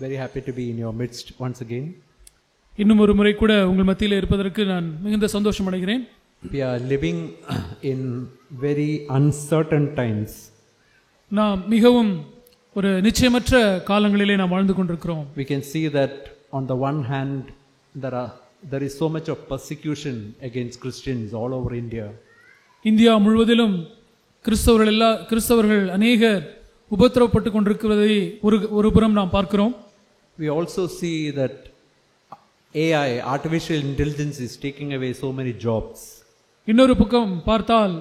very happy to be in your midst once again. இன்னும் ஒரு முறை கூட உங்கள் மத்தியில் இருப்பதற்கு நான் மிகுந்த சந்தோஷம் அடைகிறேன். We are living in very uncertain times. நாம் மிகவும் ஒரு நிச்சயமற்ற காலங்களிலே நாம் வாழ்ந்து கொண்டிருக்கிறோம். We can see that on the one hand there is so much of persecution against Christians all over India. India முழுவதிலும் கிறிஸ்தவர்கள் அநேகர் உபத்திரவப்பட்டு கொண்டிருக்கிறதை ஒரு புறம் நாம் பார்க்கிறோம். We also see that AI, artificial intelligence, is taking away so many jobs. இன்னொரு பக்கம் பார்த்தால்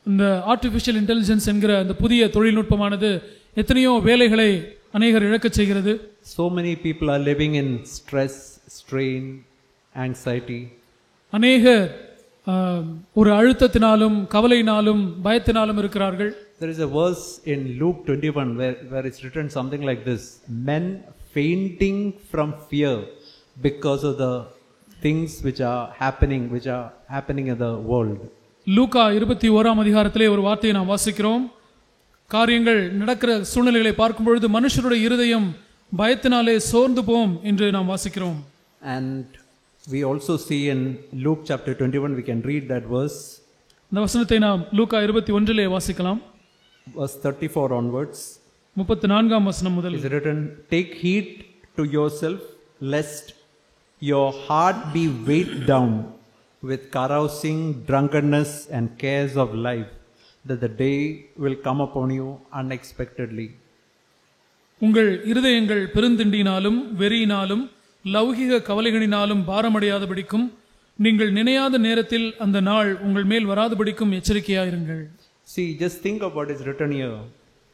இந்த ஆர்டிஃபிஷியல் இன்டெலிஜென்ஸ் என்கிற அந்த புதிய தொழில்நுட்பமானது எத்தனையோ வேலைகளை அநேகர் இழக்கச் செய்கிறது. So many people are living in stress, strain, anxiety. அநேகர் ஒரு அழுத்தத்தினாலும் கவலையினாலும் பயத்தினாலும் இருக்கிறார்கள். There is a verse in Luke 21 where it's written something like this: men fainting from fear because of the things which are happening in the world. லூக்கா 21ஆம் அதிகாரத்திலே ஒரு வார்த்தையை நாம் வாசிக்கிறோம். காரியங்கள் நடக்கிற சூழ்நிலைகளை பார்க்கும் பொழுது மனுஷருடைய இருதயம் பயத்தினாலே சோர்ந்து போம் என்று நாம் வாசிக்கிறோம். And we also see in Luke chapter 21, we can read that verse. இந்த வசனத்தை நாம் லூக்கா 21லே வாசிக்கலாம். Verse 34 onwards. 34ஆம் வசனம் முதல். It is written, take heed to yourself lest your heart be weighed down with carousing, drunkenness and cares of life, that the day will come upon you unexpectedly. உங்கள் இருதயங்கள் பெருந்திண்டினாலும் வெறியினாலும் லௌகிக கவலைகளினாலும் பாரமடையாதபடிக்கும் நீங்கள் நினையாத நேரத்தில் அந்த நாள் உங்கள் மேல் வராதபடிக்கும் எச்சரிக்கையாயிருங்கள். See, just think of what is written here.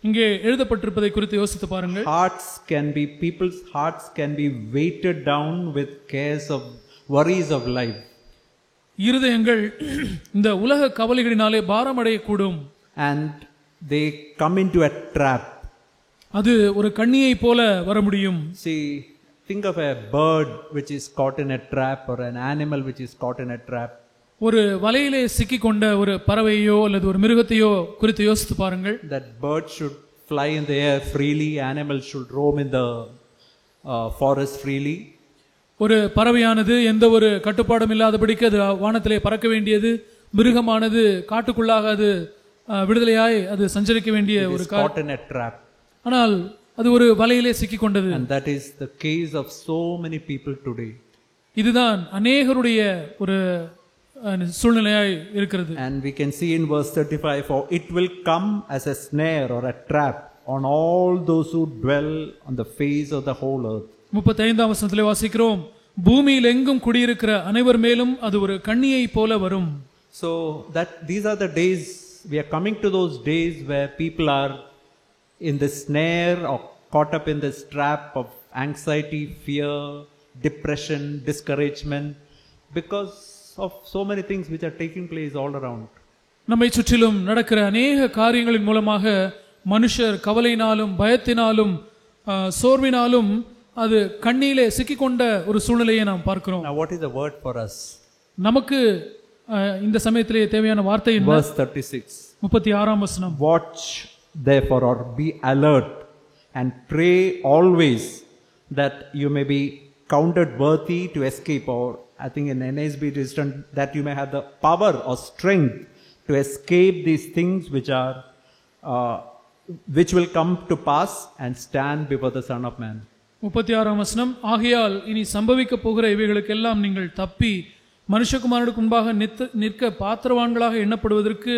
இங்கே எழுதப்பட்டிருப்பதை குறித்து யோசித்து பாருங்கள். People's hearts can be weighted down with cares of worries of life. இருதயங்கள் இந்த உலக கவலைகளினாலே பாரமடையக்கூடும். And they come into a trap. அது ஒரு கண்ணியை போல வர முடியும். See, think of a bird which is caught in a trap or an animal which is caught in a trap. ஒரு வலையிலே சிக்கிக்கொண்ட ஒரு பறவையோ அல்லது ஒரு மிருகத்தையோ குறித்து யோசித்து பாருங்கள். That bird should fly in the air freely, animals should roam in the forest freely. ஒரு பறவையானது எந்த ஒரு கட்டுப்பாடும் இல்லாதபடிக்கு அது வானத்திலே பறக்க வேண்டியது, மிருகமானது காட்டுக்குள்ளாக அது விடுதலையாய் அது சஞ்சரிக்க வேண்டிய ஒரு caught in a trap. ஆனால் அது ஒரு வலையிலே சிக்கிக்கொண்டது. And that is the case of so many people today. இதுதான் அநேகருடைய ஒரு சூழ்நிலையாய் இருக்கிறது. And we can see in verse 35, for it will come as a snare or a trap on all those who dwell on the face of the whole earth. 35ஆம் வசனத்திலே வாசிக்கிறோம், பூமியில் எங்கும் குடியிருக்கிற அனைவர் மேலும் அது ஒரு கண்ணியை போல வரும். So that these are the days, we are coming to those days where people are in the snare or caught up in this trap of anxiety, fear, depression, discouragement, because of so many things which are taking place all around. நம்மை சுற்றிலும் நடக்கிற அநேக காரியங்களின் மூலமாக மனுஷர் கவலையினாலும் பயத்தினாலும் சோர்வினாலும் அது கண்ணியிலே சிக்கிக்கொண்ட ஒரு சூழ்நிலையை நாம் பார்க்கிறோம். Now what is the word for us? நமக்கு இந்த சமயத்திலே தேவையான வார்த்தை என்ன? Verse 36. 36ஆம் வசனம். Watch therefore or be alert and pray always that you may be counted worthy to escape, or I think in NASB it is written that you may have the power or strength to escape these things which will come to pass and stand before the Son of Man. 36ஆம் வசனம், ஆகையால் இனி சம்பவிக்க போகிற இவைகளுக்கெல்லாம் நீங்கள் தப்பி மனுஷகுமாரனுக்கு முன்பாக நிற்க பாத்திரவான்களாக எண்ணப்படுவதற்கு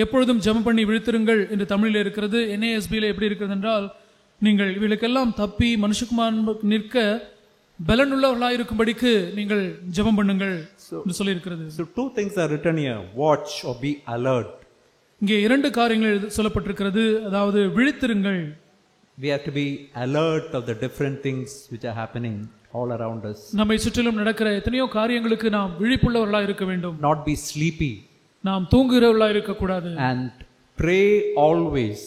எப்பொழுதும் ஜெபம் பண்ணி விழித்திருங்கள் என்று தமிழில் இருக்கிறது. NASBயில் எப்படி இருக்கிறது என்றால், நீங்கள் இவைகளுக்கெல்லாம் தப்பி மனுஷகுமாரனுக்கு நிற்க பலனுள்ளவர்களாக இருக்கும்படிக்கு நீங்கள் ஜெபம் பண்ணுங்கள் என்று சொல்லி இருக்கிறது. So two things are written here, watch or be alert. இங்கே இரண்டு காரியங்கள் சொல்லப்பட்டிருக்கிறது, அதாவது விழித்திருங்கள். We have to be alert of the different things which are happening all around us. நம்மை சுற்றிலும் நடக்கிற எத்தனையோ காரியங்களுக்கு நாம் விழிப்புள்ளவர்களாக இருக்க வேண்டும். Not be sleepy. நாம் தூங்குகிறவர்களாக இருக்க கூடாது. And pray always.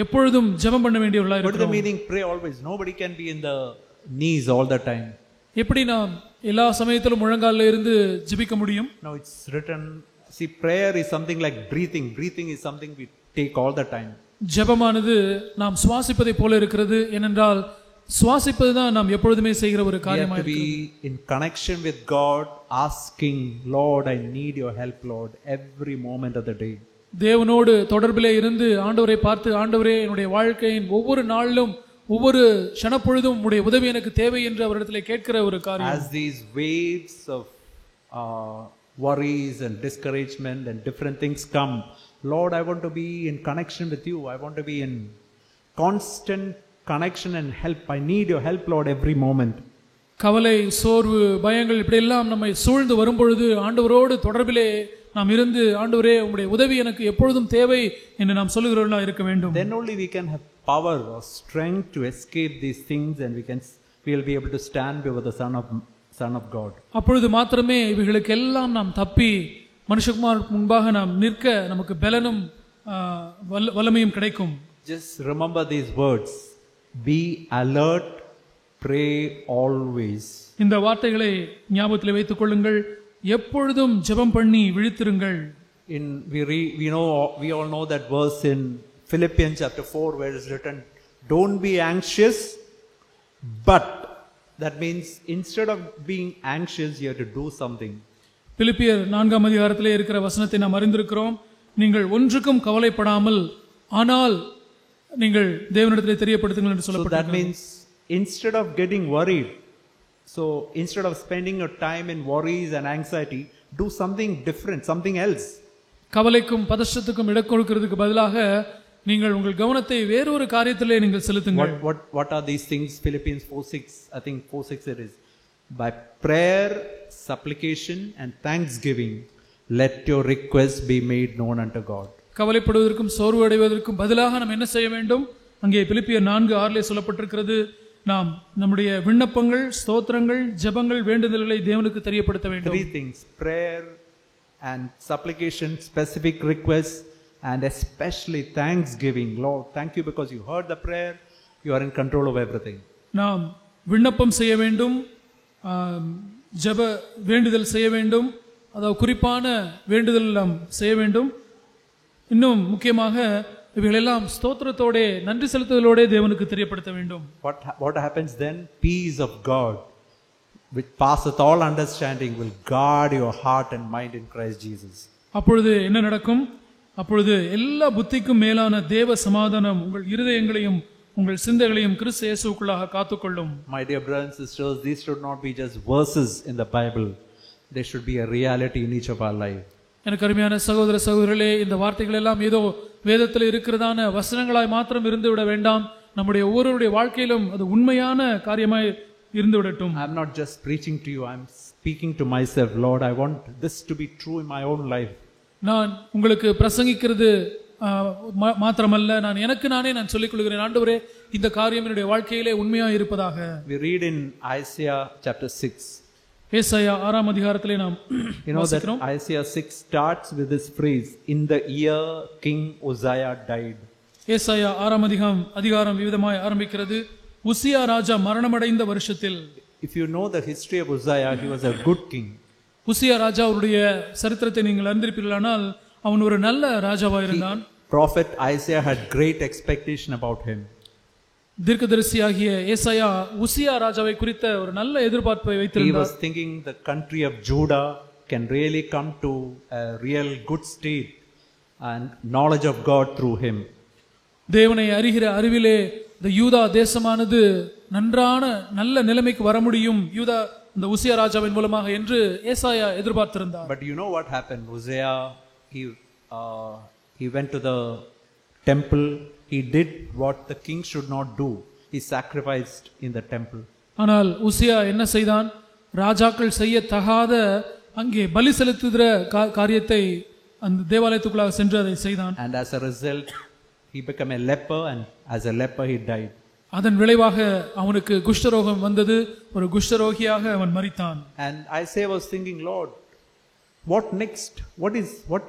எப்பொழுதும் ஜெபம் பண்ண வேண்டியவர்களாக இருக்கணும். What is the meaning pray always? Nobody can be in the knees all the time. எப்படி நாம் எல்லா சமயத்திலும் முழங்காலில் இருந்து ஜெபிக்க முடியும்? No, it's written. See, prayer is something like breathing. Breathing is something we take all the time. ஜெபமானது நாம் சுவாசிப்பதை போல இருக்கிறது. ஏனென்றால் சுவாசிப்பது தான் நாம் எப்பொழுதுமே செய்கிற ஒரு We have காரியமாக to be in connection with God, asking, Lord, I need your help, Lord, every moment of the day. தேவனோடு தொடர்பிலே இருந்து ஆண்டவரை பார்த்து, ஆண்டவரே என்னுடைய வாழ்க்கையின் ஒவ்வொரு நாளிலும் ஒவ்வொரு க்ஷணப்பொழுதும் உம்முடைய உதவி எனக்கு தேவை என்று அவரிடத்திலே கேட்கிற ஒரு காரியம். As these waves of worries and discouragement and different things come, Lord, I want to be in connection with you. I want to be in constant connection and help. I need your help, Lord, every moment. கவலை, சோர்வு, பயங்கள் இப்படியெல்லாம் நம்மை சூழ்ந்து வரும்பொழுது ஆண்டவரோடு தொடர்பிலே நாம் இருந்து, ஆண்டவரே உம்முடைய உதவி எனக்கு எப்பொழுதும் தேவை என்று நாம் சொல்லுகிறவர்களாக இருக்க வேண்டும். Then only we can have power or strength to escape these things, and we will be able to stand before the Son of God. அப்பொழுது மாத்திரமே இவைகளுக்கு எல்லாம் நாம் தப்பி மனுஷகுமாருக்கு முன்பாக நாம் நிற்க நமக்கு பலனும் வல்லமையும் கிடைக்கும். Just remember these words: be alert, pray always. இந்த வார்த்தைகளை ஞாபகத்தில் வைத்துக் கொள்ளுங்கள். எப்பொழுதும் ஜெபம் பண்ணி விழித்திருங்கள். We all know that verse in Philippians chapter 4 where it is written, don't be anxious, but that means instead of being anxious you have to do something. பிலிப்பியர் 4ஆம் அதிகாரத்திலே இருக்கிற வசனத்தை நாம் அறிந்திருக்கிறோம். நீங்கள் ஒன்றுக்கும் கவலைப்படாமல் ஆனால் நீங்கள் தேவனிடத்திலே தெரியப்படுத்துங்கள் என்று சொல்லப்பட்டிருக்கிறது. So that means instead of getting worried, so instead of spending your time in worries and anxiety, do something different, something else. கவலைக்கும் பதஷ்டத்துக்கும் இடம் கொடுக்கிறதுக்கு பதிலாக நீங்கள் உங்கள் கவனத்தை வேறொரு காரியத்திலே நீங்கள் செலுத்துங்கள். What are these things? Philippians 4:6, I think 4:6 it is. By prayer, supplication and thanksgiving, let your requests be made known unto God. கவலைப்படுவதற்கும் சோர்வு அடைவதற்கும் பதிலாக நாம் என்ன செய்ய வேண்டும்? அங்கே பிலிப்பியர் 4:6 சொல்லப்பட்டிருக்கிறது, நாம் நம்முடைய விண்ணப்பங்கள், ஸ்தோத்திரங்கள், ஜெபங்கள், வேண்டுதல்களை தேவனுக்கு தெரியப்படுத்த வேண்டும். Three things: prayer and supplication, specific requests, and especially thanksgiving. Lord, thank you because you heard the prayer, you are in control of everything. நாம் விண்ணப்பம் செய்ய வேண்டும், ஜெப வேண்டுதல் செய்ய வேண்டும், அதாவது குறிப்பான வேண்டுதல் நாம் செய்ய வேண்டும். இன்னும் முக்கியமாக இவைகளெல்லாம் ஸ்தோத்திரத்தோட நன்றி செலுத்துதலோட தேவனுக்கு தெரியப்படுத்த வேண்டும். What happens then? Peace of God, which passeth all understanding, will guard your heart and mind in Christ Jesus. அப்பொழுது என்ன நடக்கும்? அப்பொழுது எல்லா புத்திக்கும் மேலான தேவ சமாதானம் உங்கள் இருதயங்களையும் உங்கள் சிந்தைகளையும் கிறிஸ்து இயேசுவுக்குள்ளாக காத்துக்கொள்ளும். My dear brothers and sisters, these should not be just verses in the Bible. They should be a reality in each of our life. எனக்கு அருமையான சகோதர சகோதரிகளே, இந்த வார்த்தைகள் எல்லாம் ஏதோ வேதத்தில் இருக்கிறதான வசனங்களாய் மாத்திரம் இருந்து விட வேண்டாம். நம்முடைய ஒவ்வொருவருடைய வாழ்க்கையிலும் அது உண்மையான காரியமாய் இருந்து விடட்டும். I am not just preaching to you, I am speaking to myself. Lord, I want this to be true in my own life. நான் உங்களுக்கு பிரசங்கிக்கிறது மாத்திரமல்ல, நான் எனக்கு நானே நான் சொல்லிக் கொள்கிறேன், ஆண்டவரே இந்த காரியம் என்னுடைய வாழ்க்கையிலே உண்மையா இருப்பதாக. We read in Isaiah chapter 6. ஏசாயா 6ஆம் அதிகாரத்திலே நாம் that Isaiah 6 starts with this phrase, in the year King Uzziah died. ஏசாயா 6ஆம் அதிகாரம் விதமாய் ஆரம்பிக்கிறது, உசியா ராஜா மரணமடைந்த வருஷத்தில். If you know the history of Uzziah, he was a good king. உசியா ராஜா அவருடைய சரித்திரத்தை நீங்கள் அறிந்திருப்பீர்களானால் அவன் ஒரு நல்ல ராஜாவாக இருந்தான். Prophet Isaiah had great expectation about him. தீர்க்கதரிசியாகிய ஏசாயா உசியா ராஜாவை குறித்த ஒரு நல்ல எதிர்பார்ப்பை வைத்திருந்தார். He was thinking the country of Judah can really come to a real good state and knowledge of God through him. தேவனை அறிகிற அறிவிலே இந்த யூதா தேசமானது நன்றான நல்ல நிலைமைக்கு வர முடியும் யூதா இந்த உசியா ராஜாவின் மூலமாக என்று ஏசாயா எதிர்பார்த்திருந்தார். But you know what happened? Uzziah, he went to the temple. He did what the king should not do. He sacrificed in the temple. ஆனால் உசியா என்ன செய்தான்? ராஜாக்கள் செய்ய தகாத அங்கே பலி செலுத்துகிற காரியத்தை அந்த தேவாலயத்துக்குள்ளாக சென்று அதை செய்தான். And as a result, he became a leper, and as a leper he died. அதன் விளைவாக அவனுக்கு குஷ்டரோகம் வந்தது. ஒரு குஷ்டரோகியாக அவன் மரித்தான். And Isaiah was thinking, Lord, what next? What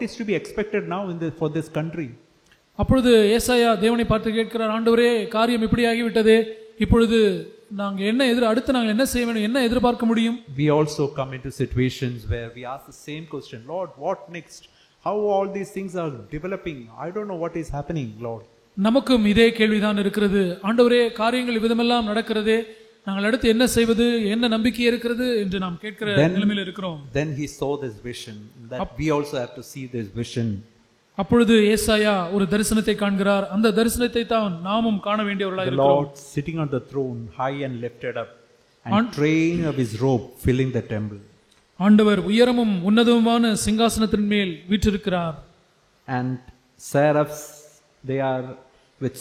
is to be expected now for this country? அப்பொழுது ஏசாயா தேவனை பார்த்து கேட்கிறார், ஆண்டவரே காரியம் இப்படி ஆகிவிட்டதே, இப்பொழுது அடுத்து நாங்கள் என்ன செய்ய வேண்டும், என்ன எதிர்பார்க்க முடியும்? We also come into situations where we ask the same question, Lord, what next? How all these things are developing? I don't know what is happening, Lord. நமக்கும் இதே கேள்விதான் இருக்கிறது. ஆண்டவரே, காரியங்கள் விதமெல்லாம் நடக்கிறதே, நாங்கள் அடுத்து என்ன செய்வது, என்ன நம்பிக்கை இருக்கிறது என்று நாம் கேட்கிற நிலைமையில் இருக்கிறோம். Then he saw this vision that we also have to see this vision. அப்பொழுது ஏசாயா ஒரு தரிசனத்தை காண்கிறார். அந்த தரிசனத்தை தான் நாமும் காண வேண்டியவர்களாக இருக்கிறோம். The Lord sitting on the throne, high and lifted up, and train of his robe filling the temple. ஆண்டவர் உயரமும் உன்னதமுமான சிங்காசனத்தின் மேல் வீற்றிருக்கிறார். And seraphs, they are with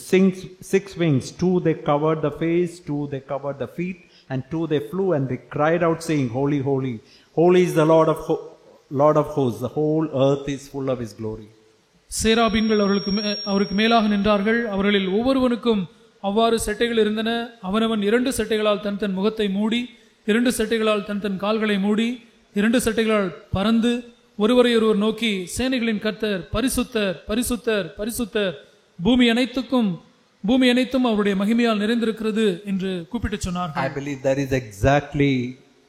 six wings. Two they covered the face, two they covered the feet, and two they flew, and they cried out saying, Holy, holy, holy is the Lord of hosts. The whole earth is full of his glory. சேராபீன்கள் அவருக்கு மேலாக நின்றார்கள். அவர்களில் ஒவ்வொருவனுக்கும் அவ்வாறு சட்டைகள் இருந்தன. அவனவன் 2 சட்டைகளால் தன் முகத்தை மூடி, 2 சட்டைகளால் தன் கால்களை மூடி, 2 சட்டைகளால் பறந்து ஒருவரையொருவர் நோக்கி, சேனைகளின் கர்த்தர் பரிசுத்தர், பரிசுத்தர், பரிசுத்தர், பூமி அனைத்தும் அவருடைய மகிமையால் நிறைந்திருக்கிறது என்று கூப்பிட்டு சொன்னார்கள். I believe that is exactly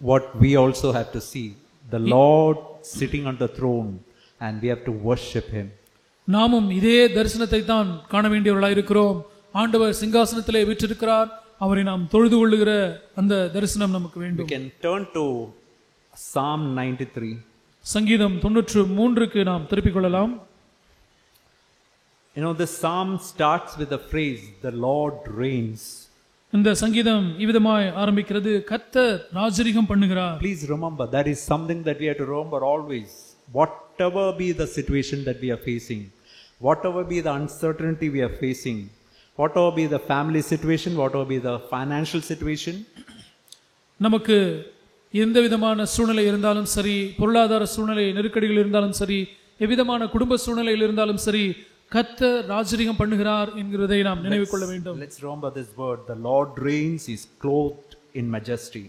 what we also have to see. The Lord sitting on the throne, and we have to worship him. நாமும் இதே தரிசனத்தை தான் காண வேண்டியவர்களாக இருக்கிறோம். ஆண்டவர் சிங்காசனத்திலே வீற்றிருக்கிறார். அவரை நாம் தொழுது கொள்ளுகிற அந்த தரிசனம் நமக்கு வேண்டும். We can turn to Psalm 93. சங்கீதம் 93க்கு நாம் திருப்பிக் கொள்ளலாம். You know, this psalm starts with the phrase, the Lord reigns. இந்த சங்கீதம் இவ்விதமாய் ஆரம்பிக்கிறது, கர்த்தர் ராஜரிகம் பண்ணுகிறார். Please remember, that is something that we have to remember always. Whatever be the situation that we are facing, whatever be the uncertainty we are facing, whatever be the family situation, whatever be the financial situation, நமக்கு எந்த விதமான சூழ்நிலை இருந்தாலும் சரி, பொருளாதார சூழ்நிலை நெருக்கடிகள் இருந்தாலும் சரி, எவ்விதமான குடும்ப சூழ்நிலையில் இருந்தாலும் சரி, கர்த்தர் ராஜரிகம் பண்ணுகிறார் என்கிறதை நாம் நினைவு கொள்ள வேண்டும். Let's remember this word, the Lord reigns, is clothed in majesty.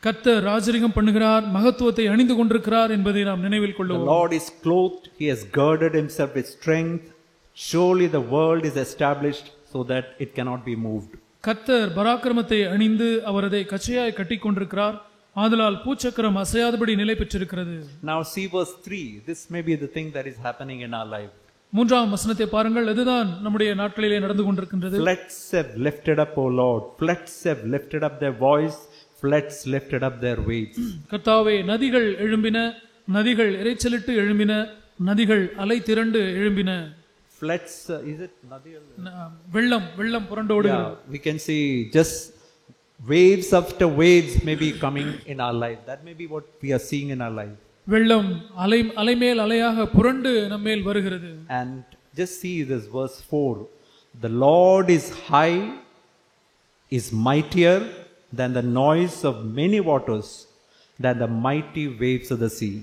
கர்த்தர் ராஜரிகம் பண்ணுகிறார், மகத்துவத்தை அணிந்து கொண்டிருக்கிறார் என்பதை நாம் நினைவில் கொள்ளுவோம். The Lord is clothed, he has girded himself with strength. Surely the world is established so that it cannot be moved. கர்த்தர் பராக்கிரமத்தை அணிந்து அவர் அதை கச்சையாய் கட்டிக் கொண்டிருக்கிறார். ஆதலால் பூச்சக்கரம் அசையாதபடி நிலை பெற்றிருக்கிறது. Now see verse 3. This may be the thing that is happening in our life. 3ஆம் வசனத்தை பாருங்கள். இதுதான் நம்முடைய நாட்களிலே நடந்து கொண்டிருக்கின்றது. Floods have lifted up, O Lord. Floods have lifted up their voice. Floods lifted up their waves. கர்த்தாவே, நதிகள் எழும்பின, நதிகள் இரைச்சலிட்டு எழும்பின, நதிகள் அலை திரண்டு எழும்பின. Floods, is it nadiyal? வெள்ளம் புரண்டு ஓடுகிறது. We can see just waves after waves may be coming in our life. That may be what we are seeing in our life. வெள்ளம் அலை மேல் அலையாக புரண்டு நம்மேல் வருகிறது. And just see this verse 4. The Lord is high, is mightier than the noise of many waters, than the mighty waves of the sea.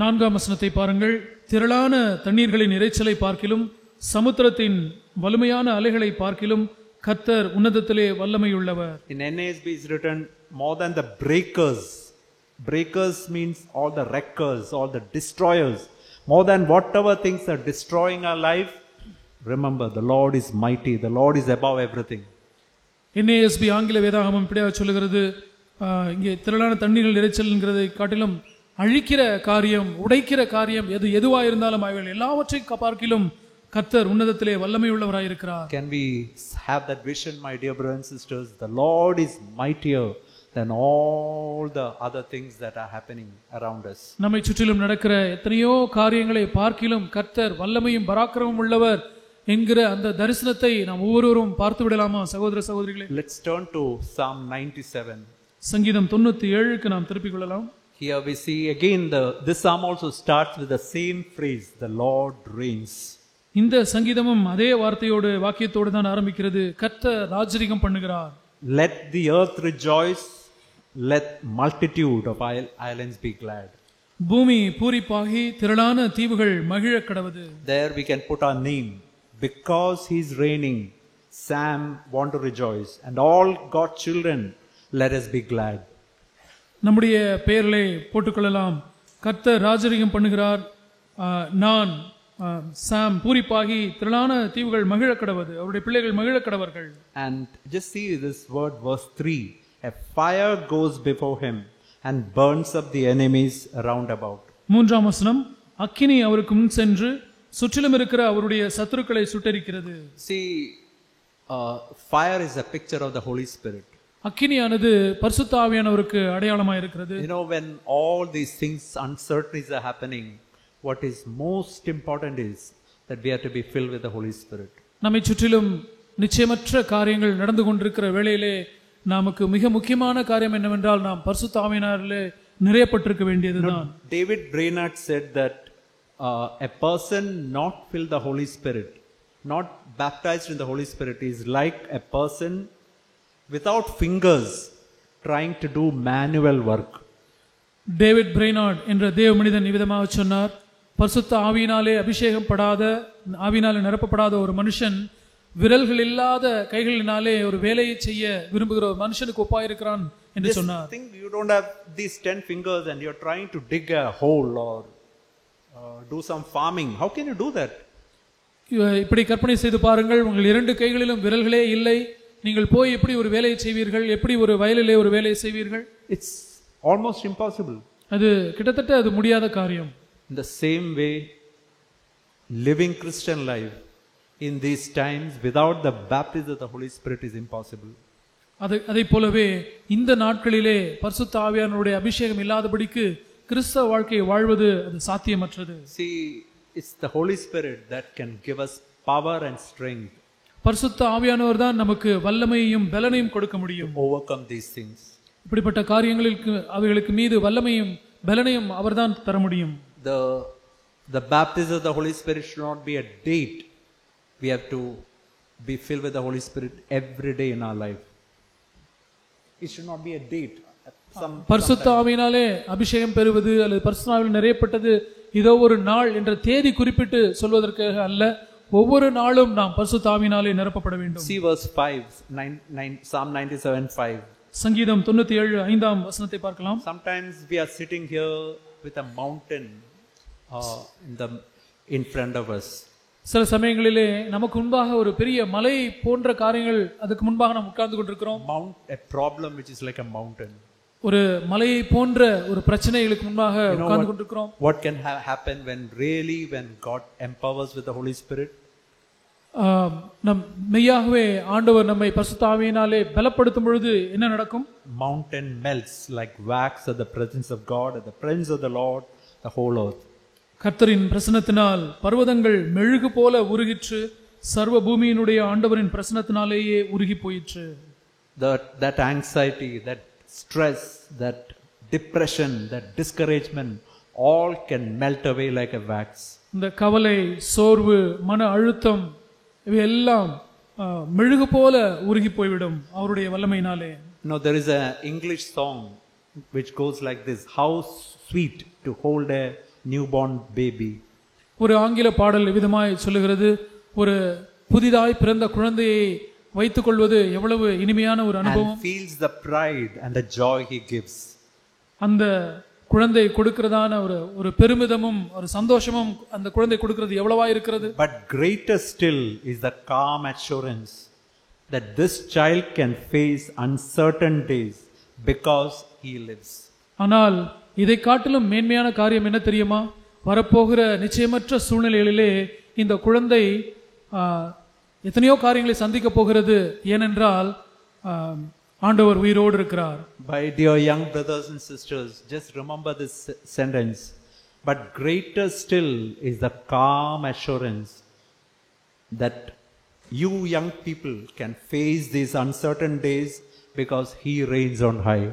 4ஆம் வசனத்தை பாருங்கள். திரளான தண்ணீர்களின் இரைச்சலை பார்க்கிலும், சமுத்திரத்தின் வலிமையான அலைகளை பார்க்கிலும் கர்த்தர் உன்னதத்திலே வல்லமையுள்ளவர். In NASB is written more than the breakers. Breakers means all the wreckers, all the destroyers. More than whatever things are destroying our life, remember the Lord is mighty. The Lord is above everything. NASB ஆங்கில வேதாகமம் இப்படியாக சொல்லுகிறது, இங்கே திரளான தண்ணீர்கள் இரைச்சல்ங்கிறதை காட்டிலும் அழிக்கிற காரியம், உடைக்கிற காரியம் எதுவா இருந்தாலும் அவைகள் எல்லாவற்றையும் பார்க்கிலும் கர்த்தர் உன்னதத்திலே வல்லமை உள்ளவராய் இருக்கிறார். Can we have that vision, my dear brothers and sisters? The Lord is mightier than all the other things that are happening around us. நம்மை சுற்றிலும் நடக்கிற எத்தனையோ காரியங்களை பார்க்கிலும் கர்த்தர் வல்லமையும் பராக்கிரமமும் உள்ளவர் என்கிற அந்த தரிசனத்தை நாம் ஒவ்வொருவரும் பார்த்து விடலாமா சகோதர சகோதரிகளே? Let's turn to Psalm 97. சங்கீதம் 97க்கு நாம் திருப்பிக் கொள்ளலாம். Here we see again this psalm also starts with the same phrase, the Lord reigns. இந்த சங்கீதமும் அதே வார்த்தையோடு வாக்கியத்தோடு தான் ஆரம்பிக்கிறது, கர்த்தர் ராஜரிகம் பண்ணுகிறார். Let the earth rejoice, let multitude of islands be glad. பூமி பூரிப்பாகி திரளான தீவுகள் மகிழ கடவது. There we can put our name. Because he is reigning, Sam want to rejoice, and all God's children, let us be glad. நம்முடைய பெயர்களை போட்டுக்கொள்ளலாம். கர்த்தர் ராஜரிகம் பண்ணுகிறார், நான் சாம் பூரிப்பாகி திரளான தீவுகள் மகிழ கடவது, அவருடைய பிள்ளைகள் மகிழ கடவர்கள். And just see this word, verse 3. A fire goes before him and burns up the enemies round about. 3ஆம் வசனம், அக்கினி அவருக்கு முன் சென்று சுற்றிலும் இருக்கிற அவருடைய சத்துருக்களை சுட்டெரிக்கிறது. See, fire is a picture of the Holy Spirit. அக்கினியானது பரிசுத்த ஆவியானவருக்கு அடையாளமாக இருக்கிறது. You know, when all these things, uncertainties are happening, what is most important is that we have to be filled with the Holy Spirit. நம்மை சுற்றிலும் நிச்சயமற்ற காரியங்கள் நடந்து கொண்டிருக்கிற வேளையிலே நமக்கு மிக முக்கியமான காரியம் என்னவென்றால் நாம் பரிசுத்த ஆவியானவராலே நிறையப்பட்டிருக்க வேண்டியதுதான். David Brainerd said that a person not filled the Holy Spirit, not baptized in the Holy Spirit, is like a person without fingers trying to do manual work. David Brainerd என்ற தேவ மனிதன் விதமாக சொன்னார், பரிசுத்த ஆவியினாலே அபிஷேகம் படாத, ஆவியினாலே நிரப்பப்படாத ஒரு மனுஷன் விரல்கள் இல்லாத கைகளினாலே ஒரு வேலையை செய்ய விரும்புகிற ஒரு மனுஷனுக்கு ஒப்பாயிருக்கிறான் என்று சொன்னார். Think you don't have these 10 fingers and you're trying to dig a hole or do some farming. How can you do that? இப்படி கற்பனை செய்து பாருங்கள், உங்கள் 2 கைகளிலும் விரல்களே இல்லை, நீங்கள் போய் எப்படி ஒரு வேலையை செய்வீர்கள்? எப்படி ஒரு வயலிலே ஒரு வேலையை செய்வீர்கள்? It's almost impossible. அது கிட்டத்தட்ட அது முடியாத காரியம். In the same way, living Christian life in these times without the baptism of the Holy Spirit is impossible. அதை போலவே இந்த நாட்களிலே பரிசுத்த ஆவியானவருடைய அபிஷேகம் இல்லாதபடிக்கு கிறிஸ்தவ வாழ்க்கையை வாழ்வது அது சாத்தியமற்றது. See, it's the Holy Spirit that can give us power and strength. பரிசுத்த ஆவியானவர் தான் நமக்கு வல்லமையையும் பலனையும் கொடுக்க முடியும். Overcome these things. இப்படிப்பட்ட காரியங்களுக்கு அவைகளுக்கு மீது வல்லமையும் பலனையும் அவர்தான் தர முடியும். The baptism of the Holy Spirit should not be a date. We have to be filled with the Holy Spirit every day in our life. It should not be a date. பரிசுத்த ஆவியினாலே அபிஷேகம் பெறுவது அல்லது பரிசுத்த ஆவியில் நிறையப்பட்டது இதோ ஒரு நாள் என்ற தேதி குறிப்பிட்டு சொல்வதற்காக அல்ல, ஒவ்வொரு நாளும் நாம் பரிசுத்த ஆவியினாலே நிரப்பப்பட வேண்டும். See verse 5, Psalm 97:5. சங்கீதம் 97:5 வசனத்தை பார்க்கலாம். Sometimes we are sitting here with a mountain in front of us. சில சமயங்களிலே நமக்கு முன்பாக ஒரு பெரிய மலை போன்ற காரியங்கள் அதுக்கு முன்பாக நாம் உட்கார்ந்து கொண்டிருக்கிறோம். A problem which is like a mountain. ஒரு மலையை போன்ற ஒரு பிரச்சனைகளுக்கு முன்பாக உட்கார்ந்து கொண்டிருக்கிறோம். What can happen when God empowers with the Holy Spirit? நம் மெய்யாகவே ஆண்டவர் நம்மை பரிசுத்த ஆவியினாலே பலப்படுத்தும் பொழுது என்ன நடக்கும்? Mountain melts like wax at the presence of God, at the presence of the Lord, the whole earth. கர்த்தரின் பிரசன்னத்தினால் பர்வதங்கள் மெழுகு போல உருகிற்று, சர்வ பூமியினுடைய ஆண்டவரின் பிரசன்னத்தினாலேயே உருகி போயிற்று. That anxiety, that stress, that depression, that discouragement, all can melt away like a wax. இந்த கவலை, சோர்வு, மன அழுத்தம் இவையெல்லாம் மெழுகு போல உருகி போய்விடும் அவருடைய வல்லமையினாலே. No, there is a English song which goes like this: how sweet to hold a newborn baby. ஒரு ஆங்கில பாடல் விதமாய் சொல்லுகிறது, ஒரு புதிதாய் பிறந்த குழந்தையை வைத்துக் கொள்வது எவ்வளவு இனிமையான ஒரு அனுபவம். And feels the pride and the joy he gives. அந்த குழந்தை கொடுக்கிறதான ஒரு பெருமிதமும் ஒரு சந்தோஷமும் அந்த குழந்தை கொடுக்கிறது எவ்வளவா இருக்கிறது. But greater still is the calm assurance that this child can face uncertain days because he lives. ஆனால் இதை காட்டிலும் மேன்மையான காரியம் என்ன தெரியுமா? வரப்போகிற நிச்சயமற்ற சூழ்நிலைகளிலே இந்த குழந்தை எத்தனையோ காரியங்களை சந்திக்க போகிறது. ஏனென்றால் ஆண்டவர் உயிரோடு இருக்கிறார். My dear young brothers and sisters, just remember this sentence. But greater still is the calm assurance that you young people can face these uncertain days because he reigns on high.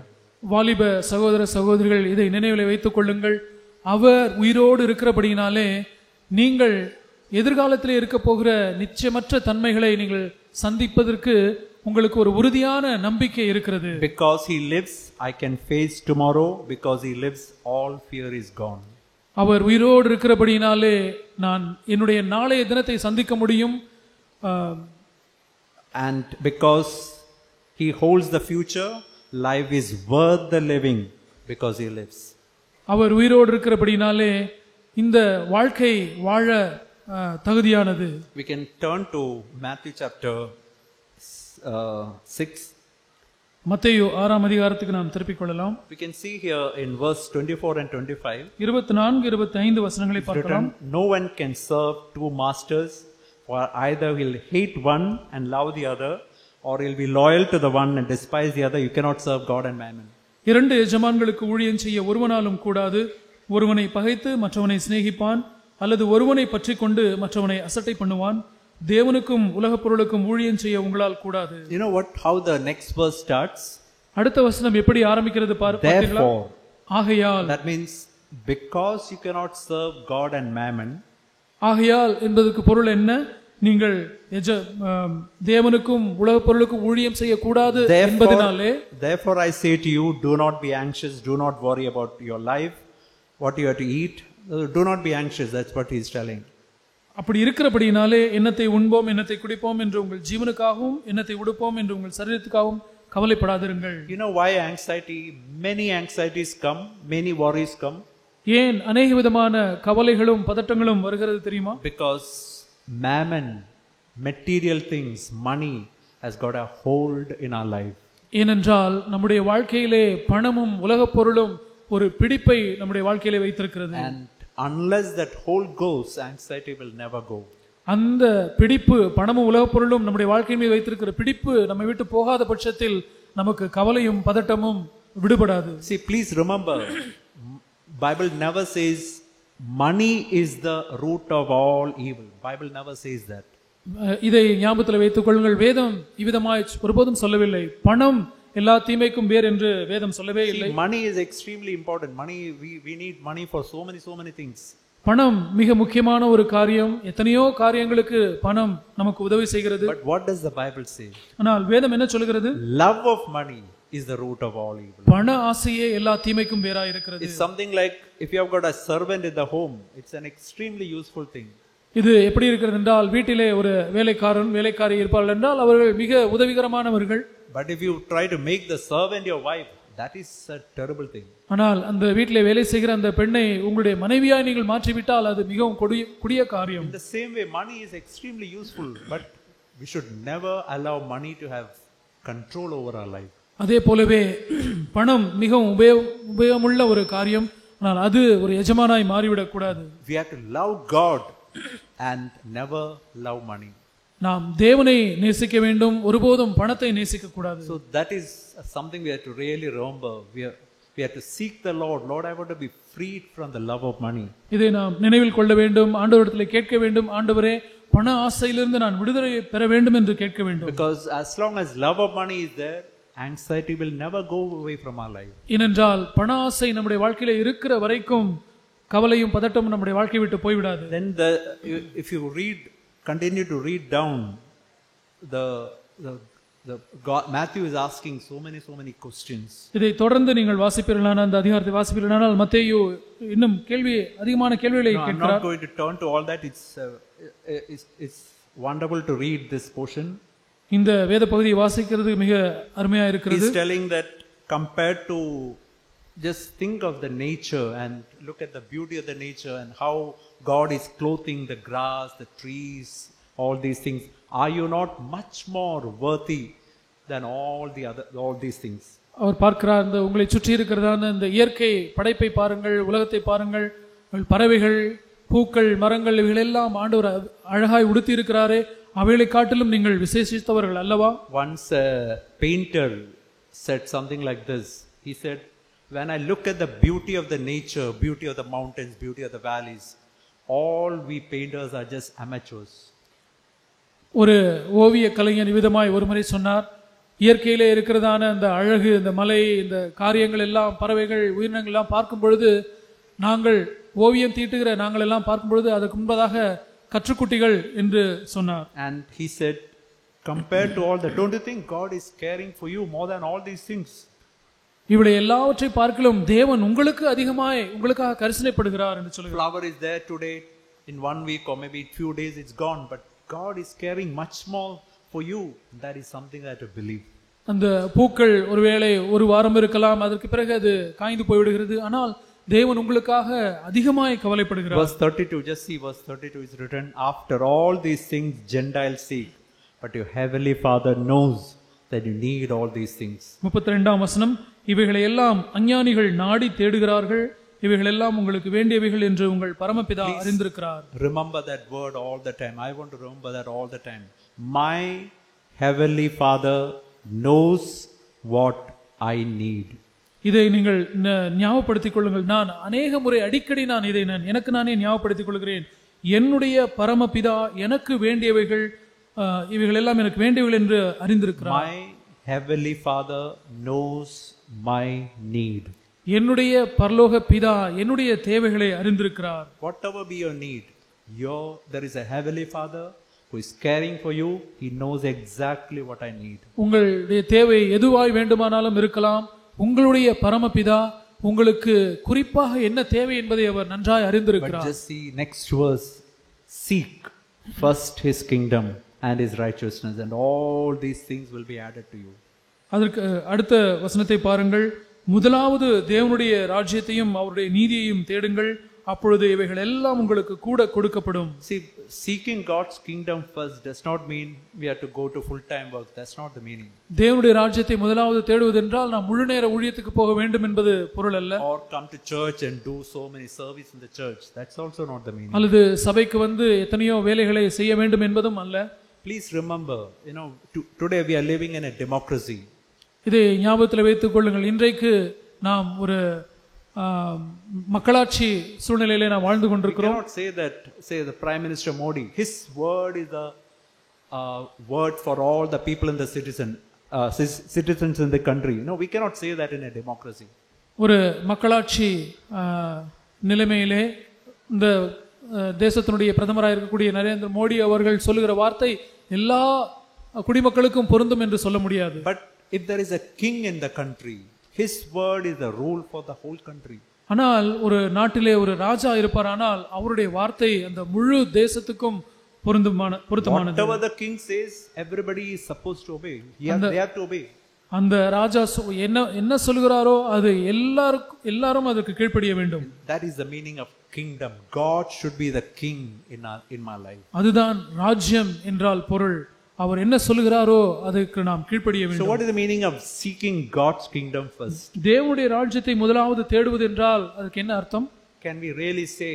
வாலிப சகோதர சகோதரிகள், இதை நினைவில் வைத்துக் கொள்ளுங்கள். அவர் உயிரோடு இருக்கிறபடியினாலே நீங்கள் எதிர்காலத்திலே இருக்க போகிற நிச்சயமற்ற தன்மைகளை நீங்கள் சந்திப்பதற்கு உங்களுக்கு ஒரு உறுதியான நம்பிக்கை இருக்கிறது. Because he lives, I can face tomorrow. Because he lives, all fear is gone. அவர் உயிரோடு இருக்கிறபடியினாலே நான் என்னுடைய நாளைய தினத்தை சந்திக்க முடியும். And because he holds the future, life is worth the living because he lives. அவர் உயிரோடு இருக்கிறபடியினாலே இந்த வாழ்க்கை வாழ தகுதியானது. We can turn to Matthew chapter 6. மத்தேயு 6ஆம் அதிகாரத்துக்கு நாம் திருப்பிக் கொள்ளலாம். We can see here in verse 24 and 25. 24, 25 வசனங்களை பார்க்கலாம். No one can serve two masters, for either he'll hate one and love the other, or he'll be loyal to the one and despise the other. You cannot serve God and mammon. இரண்டு எஜமான்களுக்கு ஊழியம் செய்ய ஒருவனாலும் கூடாது. ஒருவனை பகைத்து மற்றவனை சிநேகிப்பான், அல்லது ஒருவனை பற்றிக் கொண்டு மற்றவனை அசட்டை பண்ணுவான். தேவனுக்கும் உலகப் பொருளுக்கும் ஊழியம் செய்ய உங்களால் கூடாது. You know how the next verse starts? அடுத்த வசனம் எப்படி ஆரம்பிக்கிறது பார்த்தீங்களா? Therefore, ஆகையால். that means because you cannot serve God and mammon. ஆகையால் என்பதற்கு பொருள் என்ன? நீங்கள் தேவனுக்கும் உலகப் பொருளுக்கும் ஊழியம் செய்ய கூடாது என்பதனாலே. Therefore I say to you, do not be anxious, do not worry about your life, what you have to eat. Do not be anxious. That's what he is telling. அப்படி இருக்கிறபடினாலே என்னத்தை உண்போம் என்னத்தை குடிப்போம் என்று உங்கள் ஜீவனுக்காகவும் என்னத்தை உடுப்போம் என்று உங்கள் சரீரத்துக்காகவும் கவலைப்படாதிருங்கள். You know why anxiety? Many anxieties come, many worries come. ஏன் अनेक விதமான கவலைகளும் பதட்டங்களும் வருகிறது தெரியுமா? Because mammon, material things, money has got a hold in our life. ஏனென்றால் நம்முடைய வாழ்க்கையிலே பணமும் உலகப் பொருளும் ஒரு பிடிப்பை நம்முடைய வாழ்க்கையிலே வைத்திருக்கிறது. And unless that hold goes, anxiety will never go. அந்த பிடிப்பு, பணமும் உலகப் பொருளும் நம்முடைய வாழ்க்கையின் மீது வைத்திருக்கிற பிடிப்பு நம்மை விட்டு போகாத பட்சத்தில் நமக்கு கவலையும் பதட்டமும் விடுபடாது. See, please remember, Bible never says money is the root of all evil. Bible never says that. இதை ஞாபகத்தில் வைத்துக் கொள்ளுங்கள். வேதம் இவ்விதமாய் ஒருபோதும் சொல்லவில்லை பணம் எல்லா தீமைக்கும் வேர் என்று வேதம் சொல்லவே இல்லை. Money is extremely important. Money, we need money for so many things. பணம் மிக முக்கியமான ஒரு காரியம். எத்தனையோ காரியங்களுக்கு பணம் நமக்கு உதவி செய்கிறது. But what does the Bible say? ஆனால் வேதம் என்ன சொல்கிறது? Love of money is the root of all evil. பண ஆசையே எல்லா தீமைக்கும் வேராய் இருக்கிறது. It's something like if you have got a servant in the home, it's an extremely useful thing. இது எப்படி இருக்கிறது என்றால் வீட்டிலே ஒரு வேலைக்காரி இருப்பார்கள் என்றால் அவர்கள் மிக உதவிகரமானவர்கள். But if you try to make the servant your wife, that is a terrible thing. ஆனால் அந்த வீட்டிலே வேலை செய்கிற அந்த பெண்ணை உங்களுடைய மனைவியாய் நீங்கள் மாற்றிவிட்டால் அது மிகவும் கொடிய காரியம். In the same way, money is extremely useful, but we should never allow money to have control over our life. அதே போலவே பணம் மிகவும் உபயோகமுள்ள ஒரு காரியம். ஆனால் அது ஒரு எஜமானாய் மாறிவிடக் கூடாது. We have to love God and never love money. நாம் தேவனை நேசிக்க வேண்டும், ஒருபோதும் பணத்தை நேசிக்க கூடாது. So that is something we have to really remember. We have to seek the Lord. Lord, I want to be freed from the love of money. இதை நாம் நினைவில் கொள்ள வேண்டும். ஆண்டவரிடத்தில் கேட்க வேண்டும், ஆண்டவரே பண ஆசையிலிருந்து நான் விடுதலை பெற வேண்டும் என்று கேட்க வேண்டும். Because as long as love of money is there, anxiety will never go away from our life. ஏனென்றால் பண ஆசை நம்முடைய வாழ்க்கையில இருக்கிற வரைக்கும் கவலையும் பதட்டமும் நம்முடைய வாழ்க்கையை விட்டு போய்விடாது. Then if you continue to read down, the God, Matthew is asking so many questions. இதை தொடர்ந்து நீங்கள் வாசிப்பீர்களானால், அந்த அதிகாரத்தை வாசிப்பீர்களானால் மத்தேயு இன்னும் அதிகமான கேள்விகளை கேட்கிறார். I'm not going to turn to all that. It's wonderful to read this portion. இந்த வேத பகுதியை வாசிக்கிறது மிக அருமையா இருக்கிறது. He's telling that compared to just think of the nature and look at the beauty of the nature and how God is clothing the grass, the trees, all these things. Are you not much more worthy than all these things? அவர் பார்க்கிறார், இந்த உங்களை சுற்றி இருக்கிறதான இந்த இயற்கை படைப்பை பாருங்கள், உலகத்தை பாருங்கள், பறவைகள், பூக்கள், மரங்கள் இவைகளெல்லாம் ஆண்டவர் அழகாய் உடுத்தி இருக்கிறாரே, அவைகளை காட்டிலும் நீங்கள் விசேஷித்தவர்கள் அல்லவா? Once a painter said something like this. He said, when I look at the beauty of the nature, beauty of the mountains, beauty of the valleys, all we painters are just amateurs. ஒரு ஓவிய கலைஞர் விதமாய் ஒரு முறை சொன்னார், இயற்கையிலே இருக்கிறதான அந்த அழகு, இந்த மலை, இந்த காரியங்கள் எல்லாம், பறவைகள், உயிரினங்கள் எல்லாம் பார்க்கும் பொழுது நாங்கள் ஓவியம் தீட்டுகிற நாங்கள் எல்லாம் பார்க்கும் பொழுது அதற்கு முன்பதாக கற்றுக்குட்டிகள் என்று சொன்னார். And he said, compared to all that, don't you think God is caring for you more than all these things? இவளை எல்லாவற்றை பார்க்கலும் தேவன் உங்களுக்கு அதிகமாய் உங்களுக்காக கரிசனைப்படுகிறார் என்று சொல்கிறார். Flower is there today, in 1 week or maybe few days it's gone, but God is caring much more for you. That is something that to believe. அந்த பூக்கள் ஒருவேளை ஒரு வாரம் இருக்கலாம், அதற்கு பிறகு அது காய்ந்து போய்விடுகிறது. ஆனால் தேவன் உங்களுக்காக அதிகமாய் கவலைப்படுகிறார். Verse 32, just see verse 32 is written, after all these things Gentiles seek, but your heavenly Father knows that you need all these things. 32ஆம் வசனம், இவைகளை எல்லாம் அஞ்ஞானிகள் நாடி தேடுகிறார்கள், இவைகள் எல்லாம் உங்களுக்கு வேண்டியவைகள் என்று உங்கள் பரமபிதா அறிந்திருக்கிறார். Remember that word all the time. I want to remember that all the time. My heavenly Father knows what I need. இதை நீங்கள் ஞாபகப்படுத்திக் கொள்ளுங்கள். நான் அநேக முறை அடிக்கடி இதை எனக்கு நானே ஞாபகப்படுத்திக் கொள்கிறேன். என்னுடைய பரமபிதா எனக்கு வேண்டியவைகள், இவைகள் எல்லாம் எனக்கு வேண்டியவைகள் என்று அறிந்திருக்கிறார். My heavenly Father knows my need. என்னுடைய பரலோக பிதா என்னுடைய தேவைகளை அறிந்திருக்கிறார். Whatever be your need, there is a heavenly Father who is caring for you. He knows exactly what I need. உங்களுடைய தேவை எதுவாய் வேண்டுமானாலும் இருக்கலாம். உங்களுடைய பரமபிதா உங்களுக்கு குறிப்பாக என்ன தேவை என்பதை அவர் நன்றாய் அறிந்திருக்கிறார். But just see next verse. Seek first his kingdom and his righteousness, and all these things will be added to you. அதற்கு அடுத்த வசனத்தை பாருங்கள். முதலாவது தேவனுடைய ராஜ்யத்தையும் அவருடைய நீதியையும் தேடுங்கள், அப்பொழுது இவைகள் எல்லாம் உங்களுக்கு கூட கொடுக்கப்படும். See, seeking God's kingdom first does not mean we have to go to full time work. That's not the meaning. தேவனுடைய ராஜ்யத்தை முதலாவது தேடுவது என்றால் நாம் முழு நேர ஊழியத்துக்கு போக வேண்டும் என்பது பொருள் அல்ல. Or come to church and do so many service in the church. That's also not the meaning. அல்லது சபைக்கு வந்து எத்தனையோ வேலைகளை செய்ய வேண்டும் என்பதும் அல்ல. Please remember, today we are living in a democracy. இதை ஞாபகத்தில் வைத்துக் கொள்ளுங்கள். இன்றைக்கு நாம் ஒரு மக்களாட்சி சூழ்நிலையிலே நாம் வாழ்ந்து கொண்டிருக்கிறோம். We cannot say the Prime Minister Modi, his word is a word for all the people in the citizens in the country. No, we cannot say that in a democracy. ஒரு மக்களாட்சி நிலைமையிலே இந்த தேசத்தினுடைய பிரதமராக இருக்கக்கூடிய நரேந்திர மோடி அவர்கள் சொல்லுகிற வார்த்தை எல்லா குடிமக்களுக்கும் பொருந்தும் என்று சொல்ல முடியாது. But if there is a king in the country, his word is the rule for the whole country. ஆனால் ஒரு நாட்டிலே ஒரு ராஜா இருப்பாரானால் அவருடைய வார்த்தை அந்த முழு தேசத்துக்கும் பொருத்தமானது. Whatever the king says, everybody is supposed to obey. They have to obey. அந்த ராஜா என்ன சொல்கிறாரோ அது எல்லாரும் அதற்கு கீழ்ப்படிய வேண்டும். That is the meaning of kingdom. God should be the king in my life. அதுதான் ராஜ்யம் என்றால் பொருள். அவர் என்ன சொல்கிறாரோ அதுக்கு நாம் கீழ்ப்படிய வேண்டும். So what is the meaning of seeking God's kingdom first? தேவனுடைய ராஜ்யத்தை முதலாவது தேடுவது என்றால் அதுக்கு என்ன அர்த்தம்? Can we really say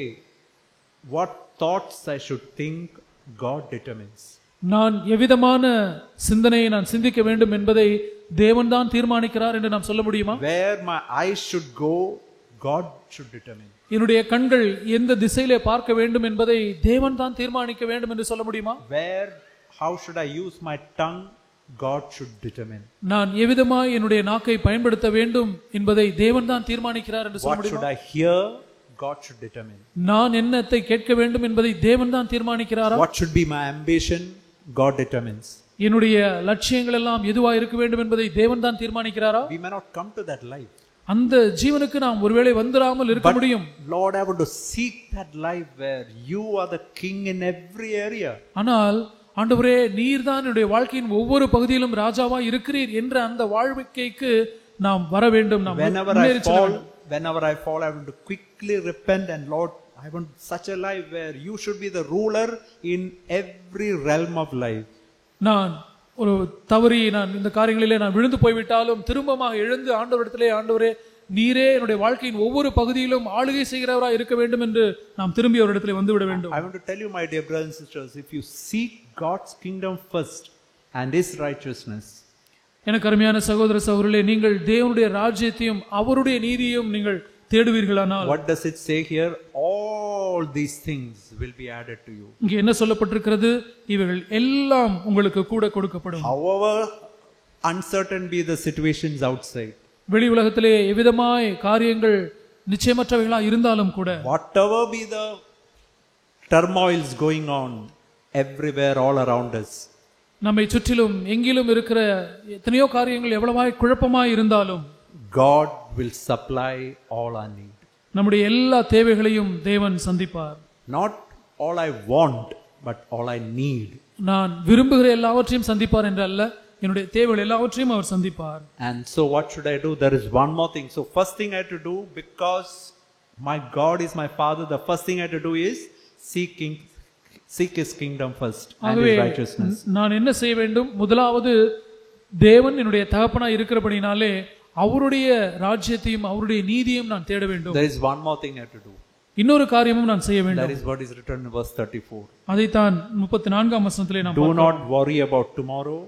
what thoughts I should think God determines? நான் எவ்விதமான சிந்தனையை நான் சிந்திக்க வேண்டும் என்பதை தேவன் தான் தீர்மானிக்கிறார் என்று நாம் சொல்ல முடியுமா? Where my eyes should go, God should determine. என்னுடைய கண்கள் எந்த திசையிலே பார்க்க வேண்டும் என்பதை தேவன் தான் தீர்மானிக்க வேண்டும் என்று சொல்ல முடியுமா? How should I use my tongue? God should determine. நான் எவ்விதமாய் என்னுடைய நாக்கை பயன்படுத்த வேண்டும் என்பதை தேவன் தான் தீர்மானிக்கிறார் என்று சொல்ல முடியுமா? What should I hear? God should determine. நான் என்னத்தை கேட்க வேண்டும் என்பதை தேவன் தான் தீர்மானிக்கிறாரா? What should be my ambition? God determines. என்னுடைய லட்சியங்கள் எல்லாம் எதுவா இருக்க வேண்டும் என்பதை தேவன் தான் தீர்மானிக்கிறாரா? We may not come to that life. அந்த ஜீவனுக்கு நாம் ஒருவேளை வந்துராமல் இருக்க முடியும். Lord, I want to seek that life where you are the king in every area. ஆனால் ஆண்டவரே, நீர் தான் என்னுடைய வாழ்க்கையின் ஒவ்வொரு பகுதியிலும் ராஜாவா இருக்கிறீர் என்ற அந்த வாழ்க்கைக்கு நாம் வர வேண்டும். நாம் whenever I fall, I want to quickly repent, and Lord, I want such a life where you should be the ruler in every realm of life. நான் ஒரு தவறி நான் இந்த காரியங்களிலே நான் விழுந்து போய்விட்டாலும் திரும்பமாக எழுந்து ஆண்டவரிடத்திலே, ஆண்டவரே நீரே என்னுடைய வாழ்க்கையின் ஒவ்வொரு பகுதியிலும் ஆளுகை செய்கிறவராய் இருக்க வேண்டும் என்று நாம் திரும்பி அவரிடத்திலே வந்து விட வேண்டும். I want to tell you, my dear brothers and sisters, if you seek God's kingdom first and his righteousness, எனக்கு அருமையான சகோதர சகோதரிகளே, நீங்கள் தேவனுடைய ராஜ்யத்தையும் அவருடைய நீதியையும் நீங்கள் தேடுவீர்களானால், what does it say here? All these things will be added to you. இங்கே என்ன சொல்லப்பட்டிருக்கிறது? இவைகள் எல்லாம் உங்களுக்கு கூட கொடுக்கப்படும். However uncertain be the situations outside, வெளி உலகத்திலே எவ்விதமாய் காரியங்கள் நிச்சயமற்றவைகளா இருந்தாலும் கூட, whatever be the turmoils going on everywhere all around us, நம்மை சுற்றிலும் எங்கிலும் இருக்கிற எத்தனையோ காரியங்கள் எவ்வளவாய் குழப்பமாய் இருந்தாலும், God will supply all our need. நம்முடைய எல்லா தேவைகளையும் தேவன் சந்திப்பார். Not all I want, but all I need. நான் விரும்புகிற எல்லாவற்றையும் சந்திப்பார் என்று அல்ல, என்னுடைய தேவைகள் எல்லாவற்றையும் அவர் சந்திப்பார். And so what should I do? There is one more thing. So first thing I have to do, because my God is my Father, the first thing I have to do is seek his kingdom first and his righteousness. நான் என்ன செய்ய வேண்டும்? முதலாவது தேவன் என்னுடைய தகப்பனாய் இருக்கிறபடினாலே அவருடைய ராஜ்யத்தையும் அவருடைய நீதியையும் நான் தேட வேண்டும். There is one more thing I have to do. இன்னொரு காரியமும் நான் செய்ய வேண்டும். That is what is written in verse 34. அதைத்தான் 34ஆம் வசனத்திலே நாம் Do not worry about tomorrow.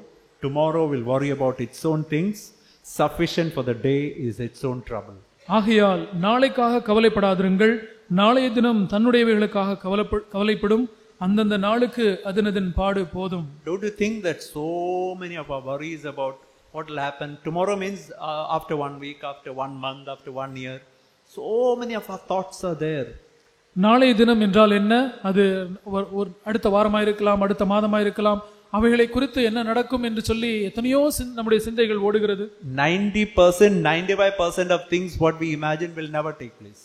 Tomorrow will worry about its own things. Sufficient for the day is its own trouble. ஆகையால் நாளைக்காக கவலைப்படாதிருங்கள், நாளைய தினம் தன்னுடையவைகளுக்காக கவலைப்படும், அந்தந்த நாளுக்கு அதனதன் பாடு போதும். Don't you think that so many of our worries about what will happen tomorrow means after 1 week, after 1 month, after 1 year, so many of our thoughts are there. நாளைய தினம் என்றால் என்ன? அது அடுத்த வாரமாக இருக்கலாம், அடுத்த மாதமாக இருக்கலாம். அவைகளை குறித்து என்ன நடக்கும் என்று சொல்லி எத்தனையோ நம்முடைய சிந்தைகள் ஓடுகிறது. 90%, 95% of things what we imagine will never take place.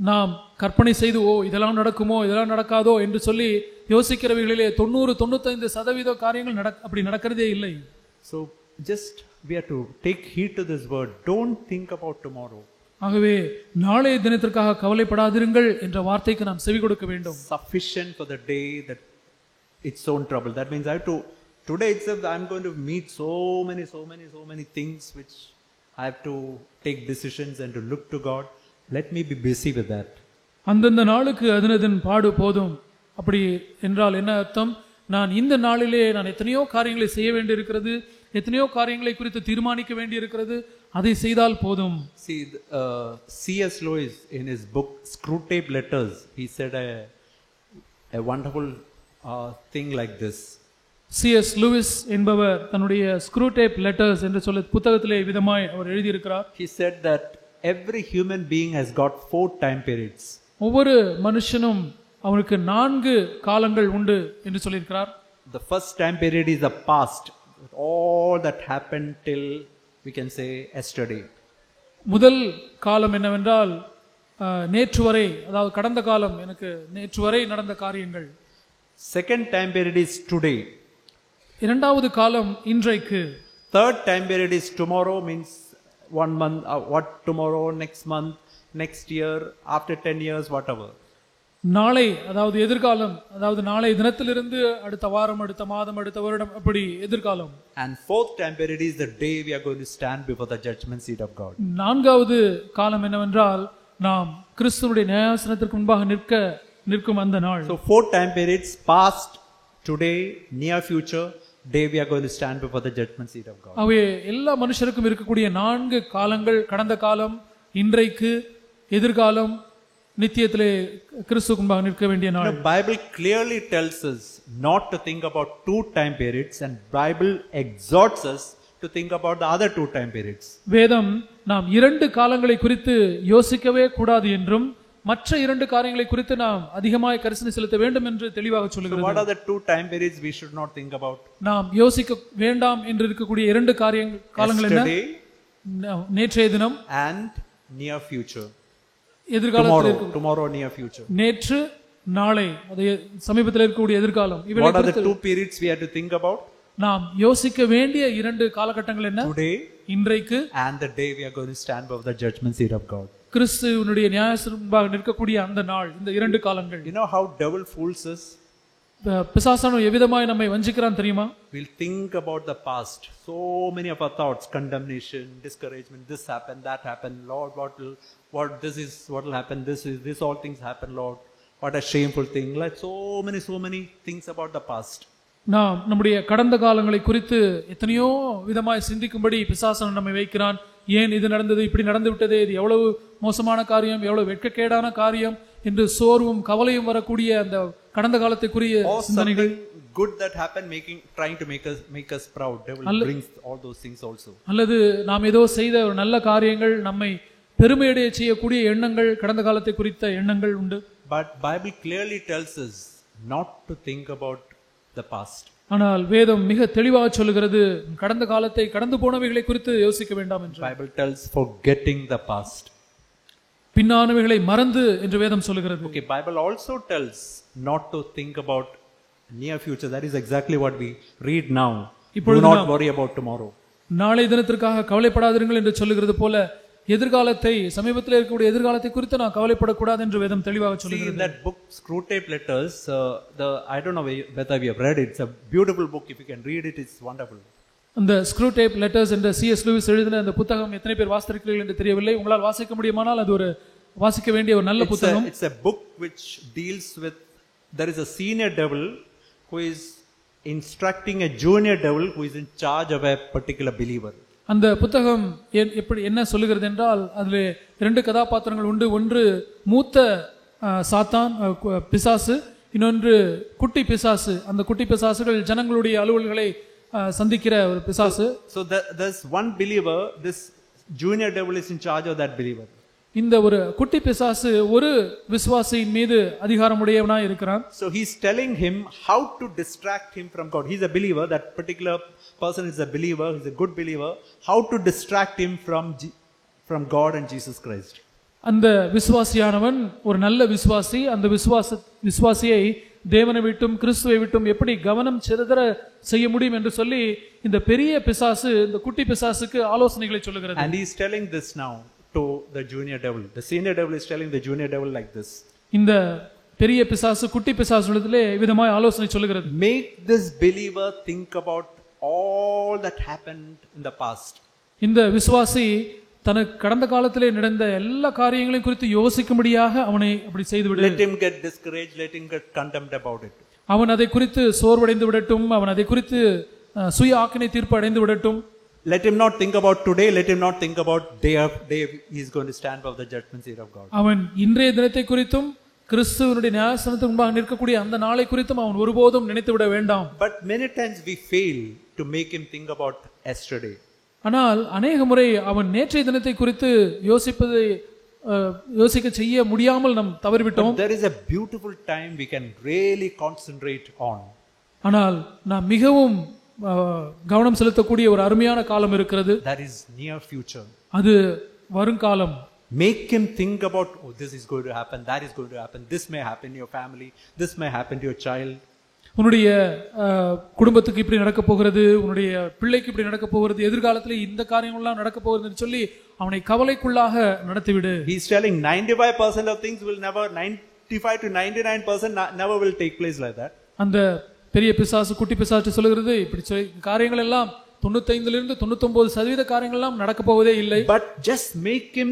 நாம் கற்பனை செய்து இதெல்லாம் நடக்குமோ இதெல்லாம் நடக்காதோ என்று சொல்லி யோசிக்கிறவைகளிலே 90-95% காரியங்கள் அப்படி நடக்கிறதே இல்லை. So just we have to take heed to this word. Don't think about tomorrow. ஆகவே நாளைய தினத்திற்காக கவலைப்படாதிருங்கள் என்ற வார்த்தைக்கு நாம் செவி கொடுக்க வேண்டும். Sufficient for the day that its own trouble. That means I have to today itself I am going to meet so many things which I have to take decisions and to look to God. Let me be busy with that. அந்தந்த நாளுக்கு அதனதன் பாடு போதும். அப்படி என்றால் என்ன அர்த்தம்? நான் இந்த நாளிலே நான் எத்தனையோ காரியங்களை செய்ய வேண்டியிருக்கிறது, எத்தனையோ காரியங்களை குறித்து தீர்மானிக்க வேண்டியிருக்கிறது, அதை செய்தால் போதும். See, C.S. Lewis in his book Screwtape Letters, he said a wonderful thing like this. C.S. Lewis என்பவர் தன்னுடைய Screwtape Letters என்று சொல்ல புத்தகத்திலே விதமாய் அவர் எழுதியிருக்கிறார். He said that every human being has got 4 time periods. ஒவ்வொரு மனுஷனும் அவனுக்கு 4 காலங்கள் உண்டு என்று சொல்லியிருக்கிறார். The first time period is the past, all that happened till we can say yesterday. முதல் காலம் என்னவென்றால் நேற்று வரை, அதாவது கடந்த காலம், எனக்கு நேற்று வரை நடந்த காரியங்கள். Second time period is today. இரண்டாவது காலம் இன்றைக்கு. Third time period is tomorrow, means 1 month, what tomorrow, next month, next year, after 10 years, whatever. நாளை, அதாவது எதிர்காலம், அதாவது நாளை தினத்திலிருந்து அடுத்த வாரம், அடுத்த மாதம், அடுத்த வருடம், அப்படி எதிர்காலம். And fourth time period is the day we are going to stand before the judgment seat of God. நான்காவது காலம் என்னவென்றால் நாம் கிறிஸ்துவுடைய நியாயாசனத்திற்கு முன்பாக நிற்கும் அந்த நாள். So 4 time periods: past, today, near future, day we are going to stand before the judgment seat of God. அவை எல்லா மனுஷருக்கும் இருக்கக்கூடிய 4 காலங்கள்: கடந்த காலம், இன்றைக்கு, எதிர்காலம், நித்தியத்திலே கிறிஸ்துவுக்கு முன்பாக நிற்க வேண்டிய நாள். The Bible clearly tells us not to think about 2 time periods, and Bible exhorts us to think about the other 2 time periods. வேதம் நாம் 2 காலங்களை குறித்து யோசிக்கவே கூடாது என்றும் மற்ற 2 காரியங்களை குறித்து நாம் அதிகமாக கரிசனை செலுத்த வேண்டும் என்று தெளிவாக சொல்கிறது. So what are the 2 time periods we should not think about? நாம் யோசிக்க வேண்டாம் என்று இருக்கக்கூடிய 2 காலங்கள் என்ன? நேற்றைய தினம் and near future. எதிர்காலத்தில் tomorrow near future. நேற்று, நாளை, அது சமீபத்தில் இருக்கக்கூடிய எதிர்காலம். What are the 2 periods we have to think about? நாம் யோசிக்க வேண்டிய 2 காலகட்டங்கள் என்ன? Today, இன்றைக்கு, and the day we are going to stand before the judgment seat of God. கிறிஸ்துவினுடைய நியாயாசனத்திற்கு முன்பாக நிற்கக்கூடிய அந்த நாள். இந்த 2 காலங்கள். You know how devil fools us? பிசாசானவன் எவ்விதமாய் நம்மை வஞ்சிக்கிறான் தெரியுமா? We'll think about the past. So many of our thoughts: condemnation, discouragement, this happened, that happened, Lord, what will happen, this all things happen, Lord, what a shameful thing. Like so many things about the past. நாம் நம்முடைய கடந்த காலங்களை குறித்து எத்தனையோ விதமாய் சிந்திக்கும்படி பிசாசன் நம்மை வைக்கிறான். ஏன் இது நடந்தது, இப்படி நடந்து விட்டதே, இது எவ்வளவு மோசமான காரியம், எவ்வளவு வெட்கக்கேடான காரியம் என்று சோர்வும் கவலையும் வரக்கூடிய அந்த கடந்த காலத்துக்குரிய சிந்தனைகள். Good that happened, trying to make us proud. Devil brings all those things also. அல்லது நாம் ஏதோ செய்த ஒரு நல்ல காரியங்கள் நம்மை பெருமையடைய செய்யக்கூடிய எண்ணங்கள், கடந்த காலத்தை குறித்த எண்ணங்கள் உண்டு. But Bible clearly tells us not to think about the past. ஆனால் வேதம் மிக தெளிவாக சொல்லுகிறது கடந்த காலத்தை, கடந்து போனவைகளை குறித்து யோசிக்க வேண்டாம் என்று. Bible tells forgetting the past. பின்னானவைகளை மறந்து என்று வேதம் சொல்லுகிறது. Okay, Bible also tells not to think about near future. That is exactly what we read now. Do not worry about tomorrow. நாளை தினத்திற்காக கவலைப்படாதீர்கள் என்று சொல்லுகிறது போல எதிர்காலத்தை, சமீபத்தில் இருக்கக்கூடிய எதிர்காலத்தை குறித்து நான் கவலைப்படக்கூடாது என்று வேதம் தெளிவாக சொல்லுகிறது. In that book Screwtape Letters, I don't know whether we have read it. It's a beautiful book. If you can read it, it's wonderful. அந்த ஸ்க்ரூ டேப் லெட்டர்ஸ் என்ற C.S. லூயிஸ் எழுதின அந்த புத்தகம் எத்தனை பேர் வாசித்திருக்கிறீர்கள் என்று தெரியவில்லை. உங்களால் வாசிக்க முடியுமானால் அது ஒரு வாசிக்க வேண்டிய ஒரு நல்ல புத்தகம். It's a book which deals with, there is a senior devil who is instructing a junior devil who is in charge of a particular believer. அந்த புத்தகம் எப்படி என்ன சொல்லுகிறது என்றால் அதில் 2 கதாபாத்திரங்கள் உண்டு. ஒன்று மூத்த சாத்தான் பிசாசு, இன்னொன்று குட்டி பிசாசு. அந்த குட்டி பிசாசுகள் ஜனங்களுடைய அலுவல்களை சந்திக்கிற ஒரு பிசாசு. So there's one believer, this junior devil is in charge of that believer. இந்த ஒரு குட்டி பிசாசு ஒரு விசுவாசியின் மீது அதிகாரமுடையவனாய் இருக்கிறான். So he's telling him how to distract him from God. He's a believer, that particular person is a believer, he's a good believer. How to distract him from God and Jesus Christ. அந்த விசுவாசியானவன் ஒரு நல்ல விசுவாசி. அந்த விசுவாசியை தேவனை விட்டும் கிறிஸ்துவை விட்டும் எப்படி கவனம் சிதற செய்ய முடியும் என்று சொல்லி இந்த பெரிய பிசாசு இந்த குட்டி பிசாசுக்கு ஆலோசனைகளை சொல்லுகிறது. And he's telling this now to the junior devil. The senior devil is telling the junior devil like this. இந்த பெரிய பிசாசு குட்டி பிசாசுகளிடத்திலே விதமாய் ஆலோசனை சொல்லுகிறது. Make this believer think about all that happened in the past. இந்த விசுவாசி தனக்கு கடந்த காலத்திலே நடந்த எல்லா காரியங்களையும் குறித்து யோசிக்கும்படியாக அவனை அப்படி செய்து விடு. Let him get discouraged, let him get condemned about it. அவன் அதை குறித்து சோர்வடைந்து விடட்டும், அவன் அதை குறித்து சுய ஆக்கினை தீர்ப்பு அடைந்து விடட்டும். Let him not think about today, let him not think about day he is going to stand for the judgment seat of God. அவன் இன்றைய தினத்தை குறித்தும் கிறிஸ்துவினுடைய நியாயாசனத்துக்கு முன்பாக நிற்கக்கூடிய அந்த நாளை குறித்தும் அவன் ஒருபோதும் நினைத்து விட வேண்டாம். But many times we fail to make him think about yesterday. ஆனால் அநேக முறை அவன் நேற்றைய தினத்தை குறித்து யோசிக்க செய்ய முடியாமல் நாம் தவறிவிட்டோம். There is a beautiful time we can really concentrate on. ஆனால் நாம் மிகவும் கவனம் செலுத்தக்கூடிய ஒரு அருமையான காலம் இருக்கிறது. That is near future. அது வருங்காலம். Make him think about, oh, this is going to happen, that is going to happen, this may happen in your family, this may happen to your child. உன்னுடைய குடும்பத்துக்கு இப்படி நடக்க போகிறது, உன்னுடைய பிள்ளைக்கு இப்படி நடக்க போகிறது, எதிர்காலத்தில் இந்த காரியங்கள்லாம் நடக்க போகிறதுன்னு சொல்லி அவனை கவலைக்குள்ளாக நடத்திவிடு. He is telling 95% of things will never, 95 to 99% never will take place like that. அந்த பெரிய பிசாசு குட்டி பிசாசு சொல்லுகிறது இப்படி காரியங்கள் எல்லாம் 95 to 99% காரியங்கள் எல்லாம் நடக்க போவதே இல்லை. But just make him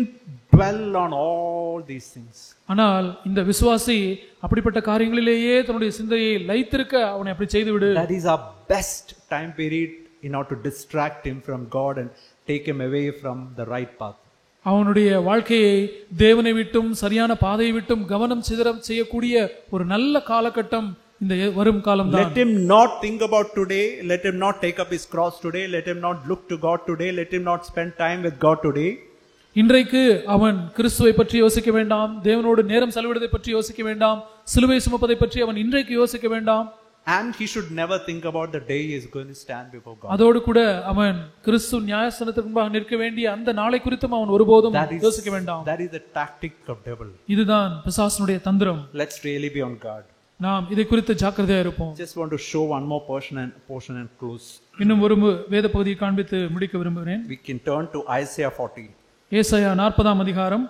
dwell on all these things. ஆனால் இந்த விசுவாசி அப்படிப்பட்ட காரியங்களிலேயே தன்னுடைய சிந்தையை லைத்திருக்க அவனை அப்படி செய்து விடு. That is our best time period in order to distract him from God and take him away from the right path. அவனுடைய வாழ்க்கையை தேவனை விட்டும் சரியான பாதையை விட்டும் கவனம் சிதற செய்யக்கூடிய ஒரு நல்ல காலகட்டம் இந்த வரும் காலம் தான். Let him not think about today, let him not take up his cross today, let him not look to God today, let him not spend time with God today. இன்றைக்கு அவன் கிறிஸ்துவை பற்றி யோசிக்க வேண்டாம், தேவனோடு நேரம் செலவிடுவதை பற்றி யோசிக்க வேண்டாம், சிலுவை சுமப்பதை பற்றி அவன் இன்றைக்கு யோசிக்க வேண்டாம். And he should never think about the day he is going to stand before God. அதோடு கூட அவன் கிறிஸ்து நியாயாசனத்துக்கு முன்பாக நிற்க வேண்டிய அந்த நாளை குறித்தும் அவன் ஒருபோதும் யோசிக்க வேண்டாம். That is the tactic of devil. இதுதான் பிசாசுனுடைய தந்திரம். Let's really be on guard. நாம் இதை குறித்து ஜாக்கிரதையா இருப்போம். Just want to show one more portion and close. இன்னும் ஒரு வேத பகுதியை காண்பித்து முடிக்க விரும்புகிறேன். We can turn to Isaiah 40. ஏசாயா 40ஆம் அதிகாரம்.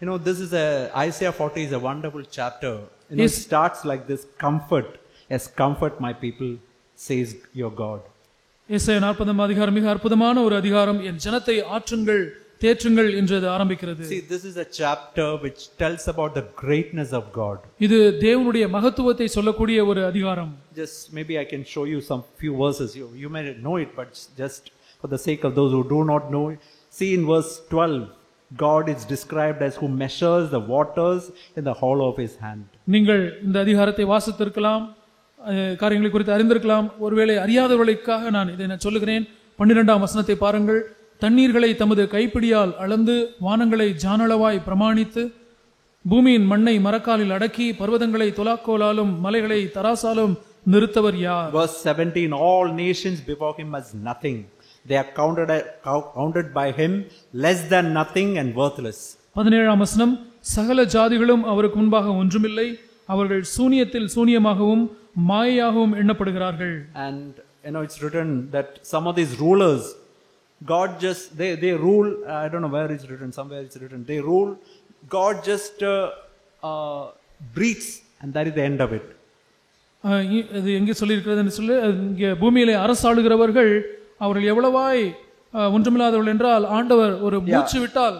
You know, Isaiah 40 is a wonderful chapter. It starts like this: comfort, yes, comfort my people, says your God. ஏசாயா 40ஆம் அதிகாரம் மிக அற்புதமான ஒரு அதிகாரம். என் ஜனத்தை ஆற்றுங்கள், தேற்றுங்கள் என்று அது ஆரம்பிக்கிறது. See, this is a chapter which tells about the greatness of God. இது தேவனுடைய மகத்துவத்தை சொல்லக்கூடிய ஒரு அதிகாரம். Just maybe I can show you some few verses. You may know it, but just for the sake of those who do not know, see in verse 12, God is described as who measures the waters in the hollow of his hand. நீங்கள் இந்த அதிகாரத்தை வாசித்திருக்கலாம், காரியங்களை குறித்து அறிந்திருக்கலாம். ஒருவேளை அறியாதவர்களுக்காக நான் இதை சொல்லுகிறேன். 12ஆம் வசனத்தை பாருங்கள். தண்ணீர்களை தமது கைப்பிடியால் அளந்து வானங்களை ஜானளவாய் பிரமாணித்து பூமியின் மண்ணை மரக்காலில் அடக்கி பர்வதங்களை துலாக்கோலாலும் மலைகளை தராசாலும் நிறுத்தவர் யார்? Verse 17, all nations before him as nothing. They are counted by him less than nothing and worthless. 17ஆம் வசனம், சகல ஜாதிகளும் அவருக்கு முன்பாக ஒன்றுமில்லை, அவர்கள் சூனியத்தில் சூனியமாகவும் மாயையாகவும் எண்ணப்படுகிறார்கள். And you know, it's written that some of these rulers, God just they rule. I don't know where it's written. Somewhere it's written. They rule. God just breathes, and that is the end of it. இது எங்கே சொல்லியிருக்கிறது என்று சொல்லி, இங்கே பூமியிலே அரசாளுகிறவர்கள் அவர்கள் எவ்வளவாய் ஒன்றுமில்லாதவர்கள் என்றால் ஆண்டவர் ஒரு மூச்சு விட்டால்.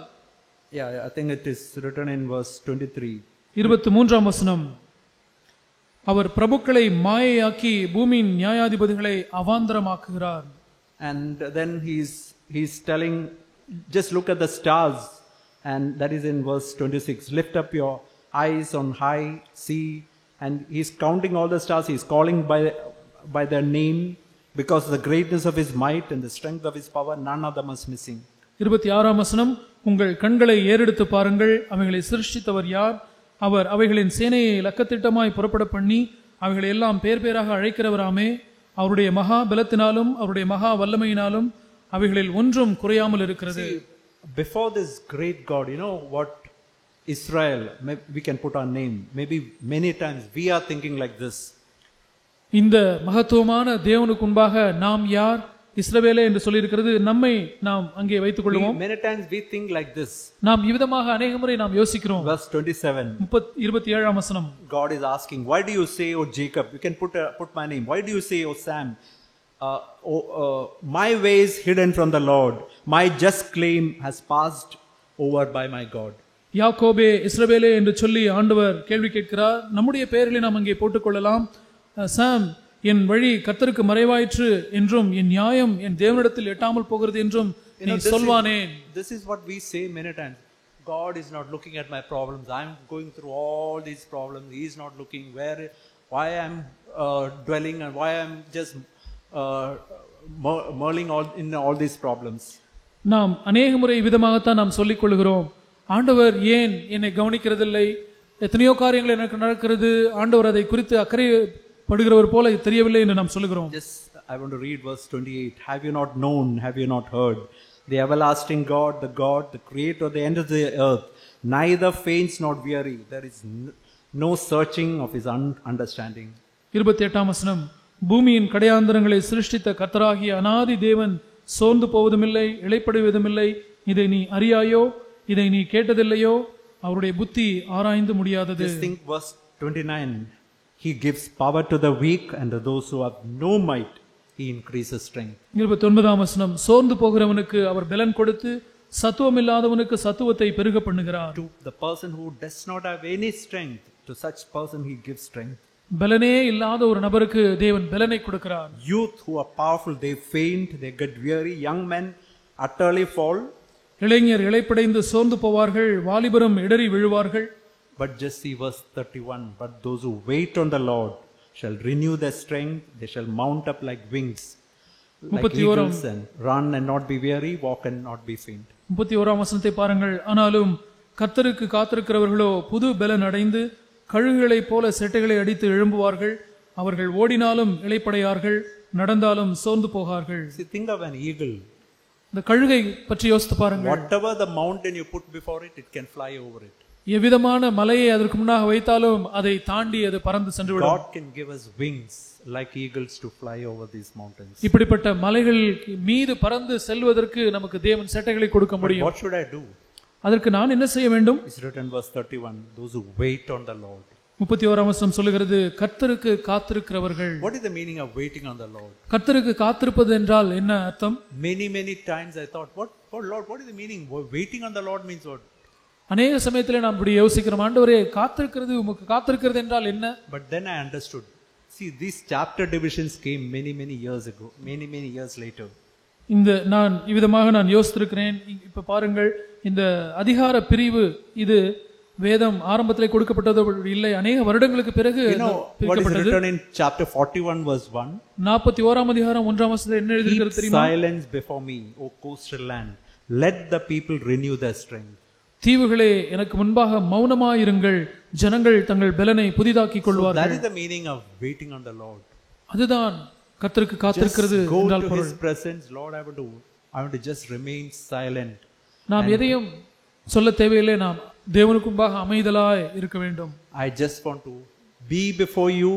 Yeah, I think it is written in verse 23. 23ஆம் வசனம், அவர் பிரபுக்களை மாயையாக்கி பூமியின் நியாயாதிபதிகளை அவாந்தரமாக்குகிறார். And then he's telling, just look at the stars, and that is in verse 26. Lift up your eyes on high, see, and he's counting all the stars. He's calling by their name, because of the greatness of his might and the strength of his power, none of them is missing. 26ஆம் வசனம், உங்கள் கண்களை ஏறெடுத்து பாருங்கள், அவைகளை சிருஷ்டித்தவர் யார்? அவர் அவைகளின் சேனையை லக்கத்திட்டமாய் புறப்பட பண்ணி அவைகளை எல்லாம் பேர் பேராக அழைக்கிறவராமே. அவருடைய மகா பலத்தினாலும் அவருடைய மகா வல்லமையினாலும் அவைகளில் ஒன்றும் குறையாமல் இருக்கிறது. Before this great God, you know what Israel, we can put our name, maybe many times we are thinking like this. இந்த மகத்துவமான தேவனுக்கு முன்பாக நாம் யார், இஸ்ரவேலே என்று சொல்லி இருக்கிறது, நம்மை நாம் அங்கே வைத்துக் கொள்வோம். Many times we think like this. நாம் இவ்விதமாக அநேக முறை நாம் யோசிக்கிறோம். Verse 27. 27ஆம் வசனம், God is asking, why do you say, O Jacob? You can put my name. Why do you say, O Sam? My way is hidden from the Lord. My just claim has passed over by my God. யாக்கோபே, இஸ்ரவேலே என்று சொல்லி ஆண்டவர் கேள்வி கேட்கிறார். நம்முடைய பெயர்களை நாம் அங்கே போட்டுக்கொள்ளலாம். சாம், என் வழி கர்த்தருக்கு மறைவாயிற்று என்றும் என் நியாயம் என் தேவனிடத்தில் எட்டாமல் போகிறது என்றும் நீ சொல்வானேன். This is what we say many times. God is not looking at my problems. I am going through all these problems. He is not looking why I am dwelling and why I am just mulling in all these problems. நாம் அநேக முறை விதமாகத்தான் நாம் சொல்லிக் கொள்கிறோம், ஆண்டவர் ஏன் என்னை கவனிக்கிறதில்லை, எத்தனையோ காரியங்கள் எனக்கு நடக்கிறது, ஆண்டவர் அதை குறித்து அக்கறை படுகிறவர் போல தெரியவில்லை என்று நாம் சொல்லுகிறோம். Just I want to read verse 28. Have you not known, have you not heard? The everlasting God, the creator of the end of the earth, neither faints nor weary. There is no searching of his understanding. 28ஆம் வசனம், பூமியின் கடையாந்தரங்களை சிருஷ்டித்த கர்த்தராகிய அநாதி தேவன் சோர்ந்து போவதுமில்லை, இளைப்படைவதுமில்லை. இதை நீ அறியாயோ, இதை நீ கேட்டதில்லையோ? அவருடைய புத்தி ஆராய்ந்து முடியாதது. Just think verse 29. He gives power to the weak, and to those who have no might he increases strength. 29ஆம் வசனம், சோர்ந்து போகிறவனுக்கு அவர் பலன் கொடுத்து சத்துவம் இல்லாதவனுக்கு சத்துவத்தை பெருக பண்ணுகிறார். To the person who does not have any strength, to such person he gives strength. பலனே இல்லாத ஒரு நபருக்கு தேவன் பலனை கொடுக்கிறார். Youth who are powerful, they faint, they get weary. Young men utterly fall. இளைஞர் இளைப்படைந்து சோர்ந்து போவார்கள், வாலிபரும் இடறி விழுவார்கள். But just see verse 31. But those who wait on the Lord shall renew their strength. They shall mount up like wings, like eagles, and run and not be weary, walk and not be faint. 31ஆம் வசனத்தை பாருங்கள். ஆனாலும் கர்த்தருக்கு காத்திருக்கிறவர்களோ புது பலன் அடைந்து கழுகுகளைப் போல செட்டைகளை அடித்து எழும்புவார்கள். அவர்கள் ஓடினாலும் இளைப்படையார்கள், நடந்தாலும் சோர்ந்து போகார்கள். See, think of an eagle. இந்த கழுகை பற்றி யோசித்து பாருங்கள். Whatever the mountain you put before it, it can fly over it. எவ்விதமான மலையை அதற்கு முன்னாக வைத்தாலும் அதை தாண்டி அது பறந்து சென்று விடும். God can give us wings like eagles to fly over these mountains. இப்படிப்பட்ட மலைகள் மீது பறந்து செல்வதற்கு நமக்கு தேவன் செட்டைகளை கொடுக்க முடியும். What should I do? அதற்கு நான் என்ன செய்ய வேண்டும்? It's written verse 31. Those who wait on the Lord. 31ஆம் வசனம் சொல்லுகிறது, கர்த்தருக்கு காத்திருக்கிறவர்கள். What is the meaning of waiting on the Lord? கர்த்தருக்கு காத்திருப்பது என்றால் என்ன அர்த்தம்? Many times I thought, Lord, what is the meaning? Waiting on the Lord means what? அநேக சமயத்தில் நாம் இப்படி யோசிக்கிறோம், ஆண்டவரே காத்திருக்கிறது, உமக்கு காத்திருக்கிறது என்றால் என்ன? But then I understood. See, these chapter divisions came many years ago, many years later. நான் இவ்விதமாக நான் யோசித்திருக்கிறேன். இப்ப பாருங்கள், இந்த அதிகார பிரிவு இது வேதம் ஆரம்பத்திலே கொடுக்கப்பட்டது இல்லை, அநேக வருடங்களுக்கு பிறகு what is written in chapter 41 verse 1? 41ஆம் அதிகாரம் 1ஆம் வசனத்தில் என்ன எழுதியிருக்கிறது தெரியுமா? Silence before me, O coastal land, let the people renew their strength. தீவுகளே எனக்கு முன்பாக மௌனமாயிருங்கள், ஜனங்கள் தங்கள் பலனை புதிதாக்கிக் கொள்வார்கள். That is the meaning of waiting on the Lord. அதுதான் கர்த்தருக்கு காத்திருக்கிறது என்றால் பொருள். His presence, Lord, I want to just remain silent. நாம் எதையும் சொல்ல தேவையில்லை, நாம் தேவனுக்கு முன்பாக அமைதலாய் இருக்க வேண்டும். I just want to be before you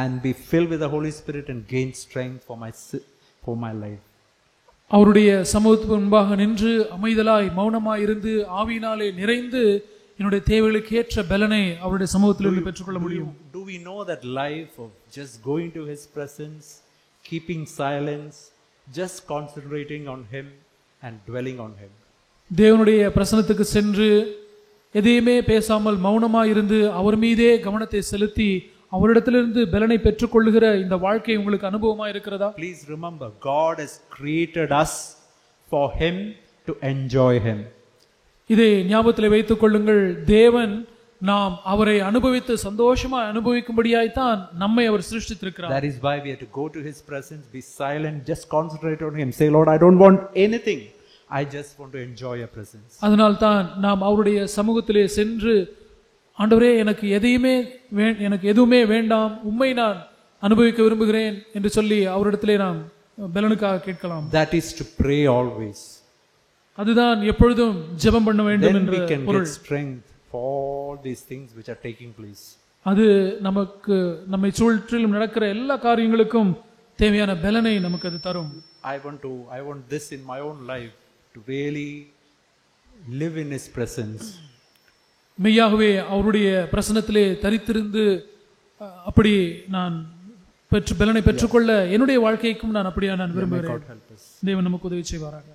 and be filled with the Holy Spirit and gain strength for my life. அவருடைய சமூகத்துக்கு முன்பாக நின்று அமைதலாய் மௌனமாய் இருந்து ஆவியினாலே நிறைந்து என்னுடைய தேவைகளுக்கு ஏற்ற பலனை அவருடைய சமூகத்திலிருந்து பெற்றுக்கொள்ள முடியும். Do we know that life of just going to his presence, keeping silence just concentrating on Him and dwelling on Him. தேவனுடைய பிரசன்னத்துக்கு சென்று எதையுமே பேசாமல் மௌனமாக இருந்து அவர் மீதே கவனத்தை செலுத்தி அவரிடத்திலிருந்து பலனை பெற்றுக்கொள்ளுகிற இந்த வாழ்க்கை உங்களுக்கு அனுபவமா இருக்கிறதா? Please remember, God has created us for Him to enjoy Him. இதை ஞாபகத்தில் வைத்துக் கொள்ளுங்கள். தேவன் நாம் அவரை அனுபவித்து சந்தோஷமா அனுபவிக்கும்படியாய்த்தான் நம்மை அவர் சிருஷ்டித்திருக்கிறார். That is why we have to go to His presence, be silent, just concentrate on Him. Say, Lord, I don't want anything. I just want to enjoy your presence. அதனால் தான் நாம் அவருடைய சமூகத்திலே சென்று, ஆண்டவரே எனக்கு எதுவுமே வேண்டாம், உம்மை நான் அனுபவிக்க விரும்புகிறேன் என்று சொல்லி அவரிடத்திலே நாம் பலனுக்காக கேட்கலாம். That is to pray always. அதுதான் எப்பொழுதும் ஜெபம் பண்ண வேண்டும் Then என்ற we can பொருள். get strength for all these things which are taking place. அது நம்மை சுற்றிலும் நடக்கிற எல்லா காரியங்களுக்கும் தேவையான பலனை நமக்கு அது தரும். I want this in my own life, to really live in His presence. மெய்யாகவே அவருடைய பிரசன்னத்திலே தரித்திருந்து அப்படி நான் பலனை பெற்றுக்கொள்ள என்னுடைய வாழ்க்கைக்கும் நான் அப்படியா நான் விரும்புகிறேன். தேவன் நமக்கு உதவி செய்வாராக.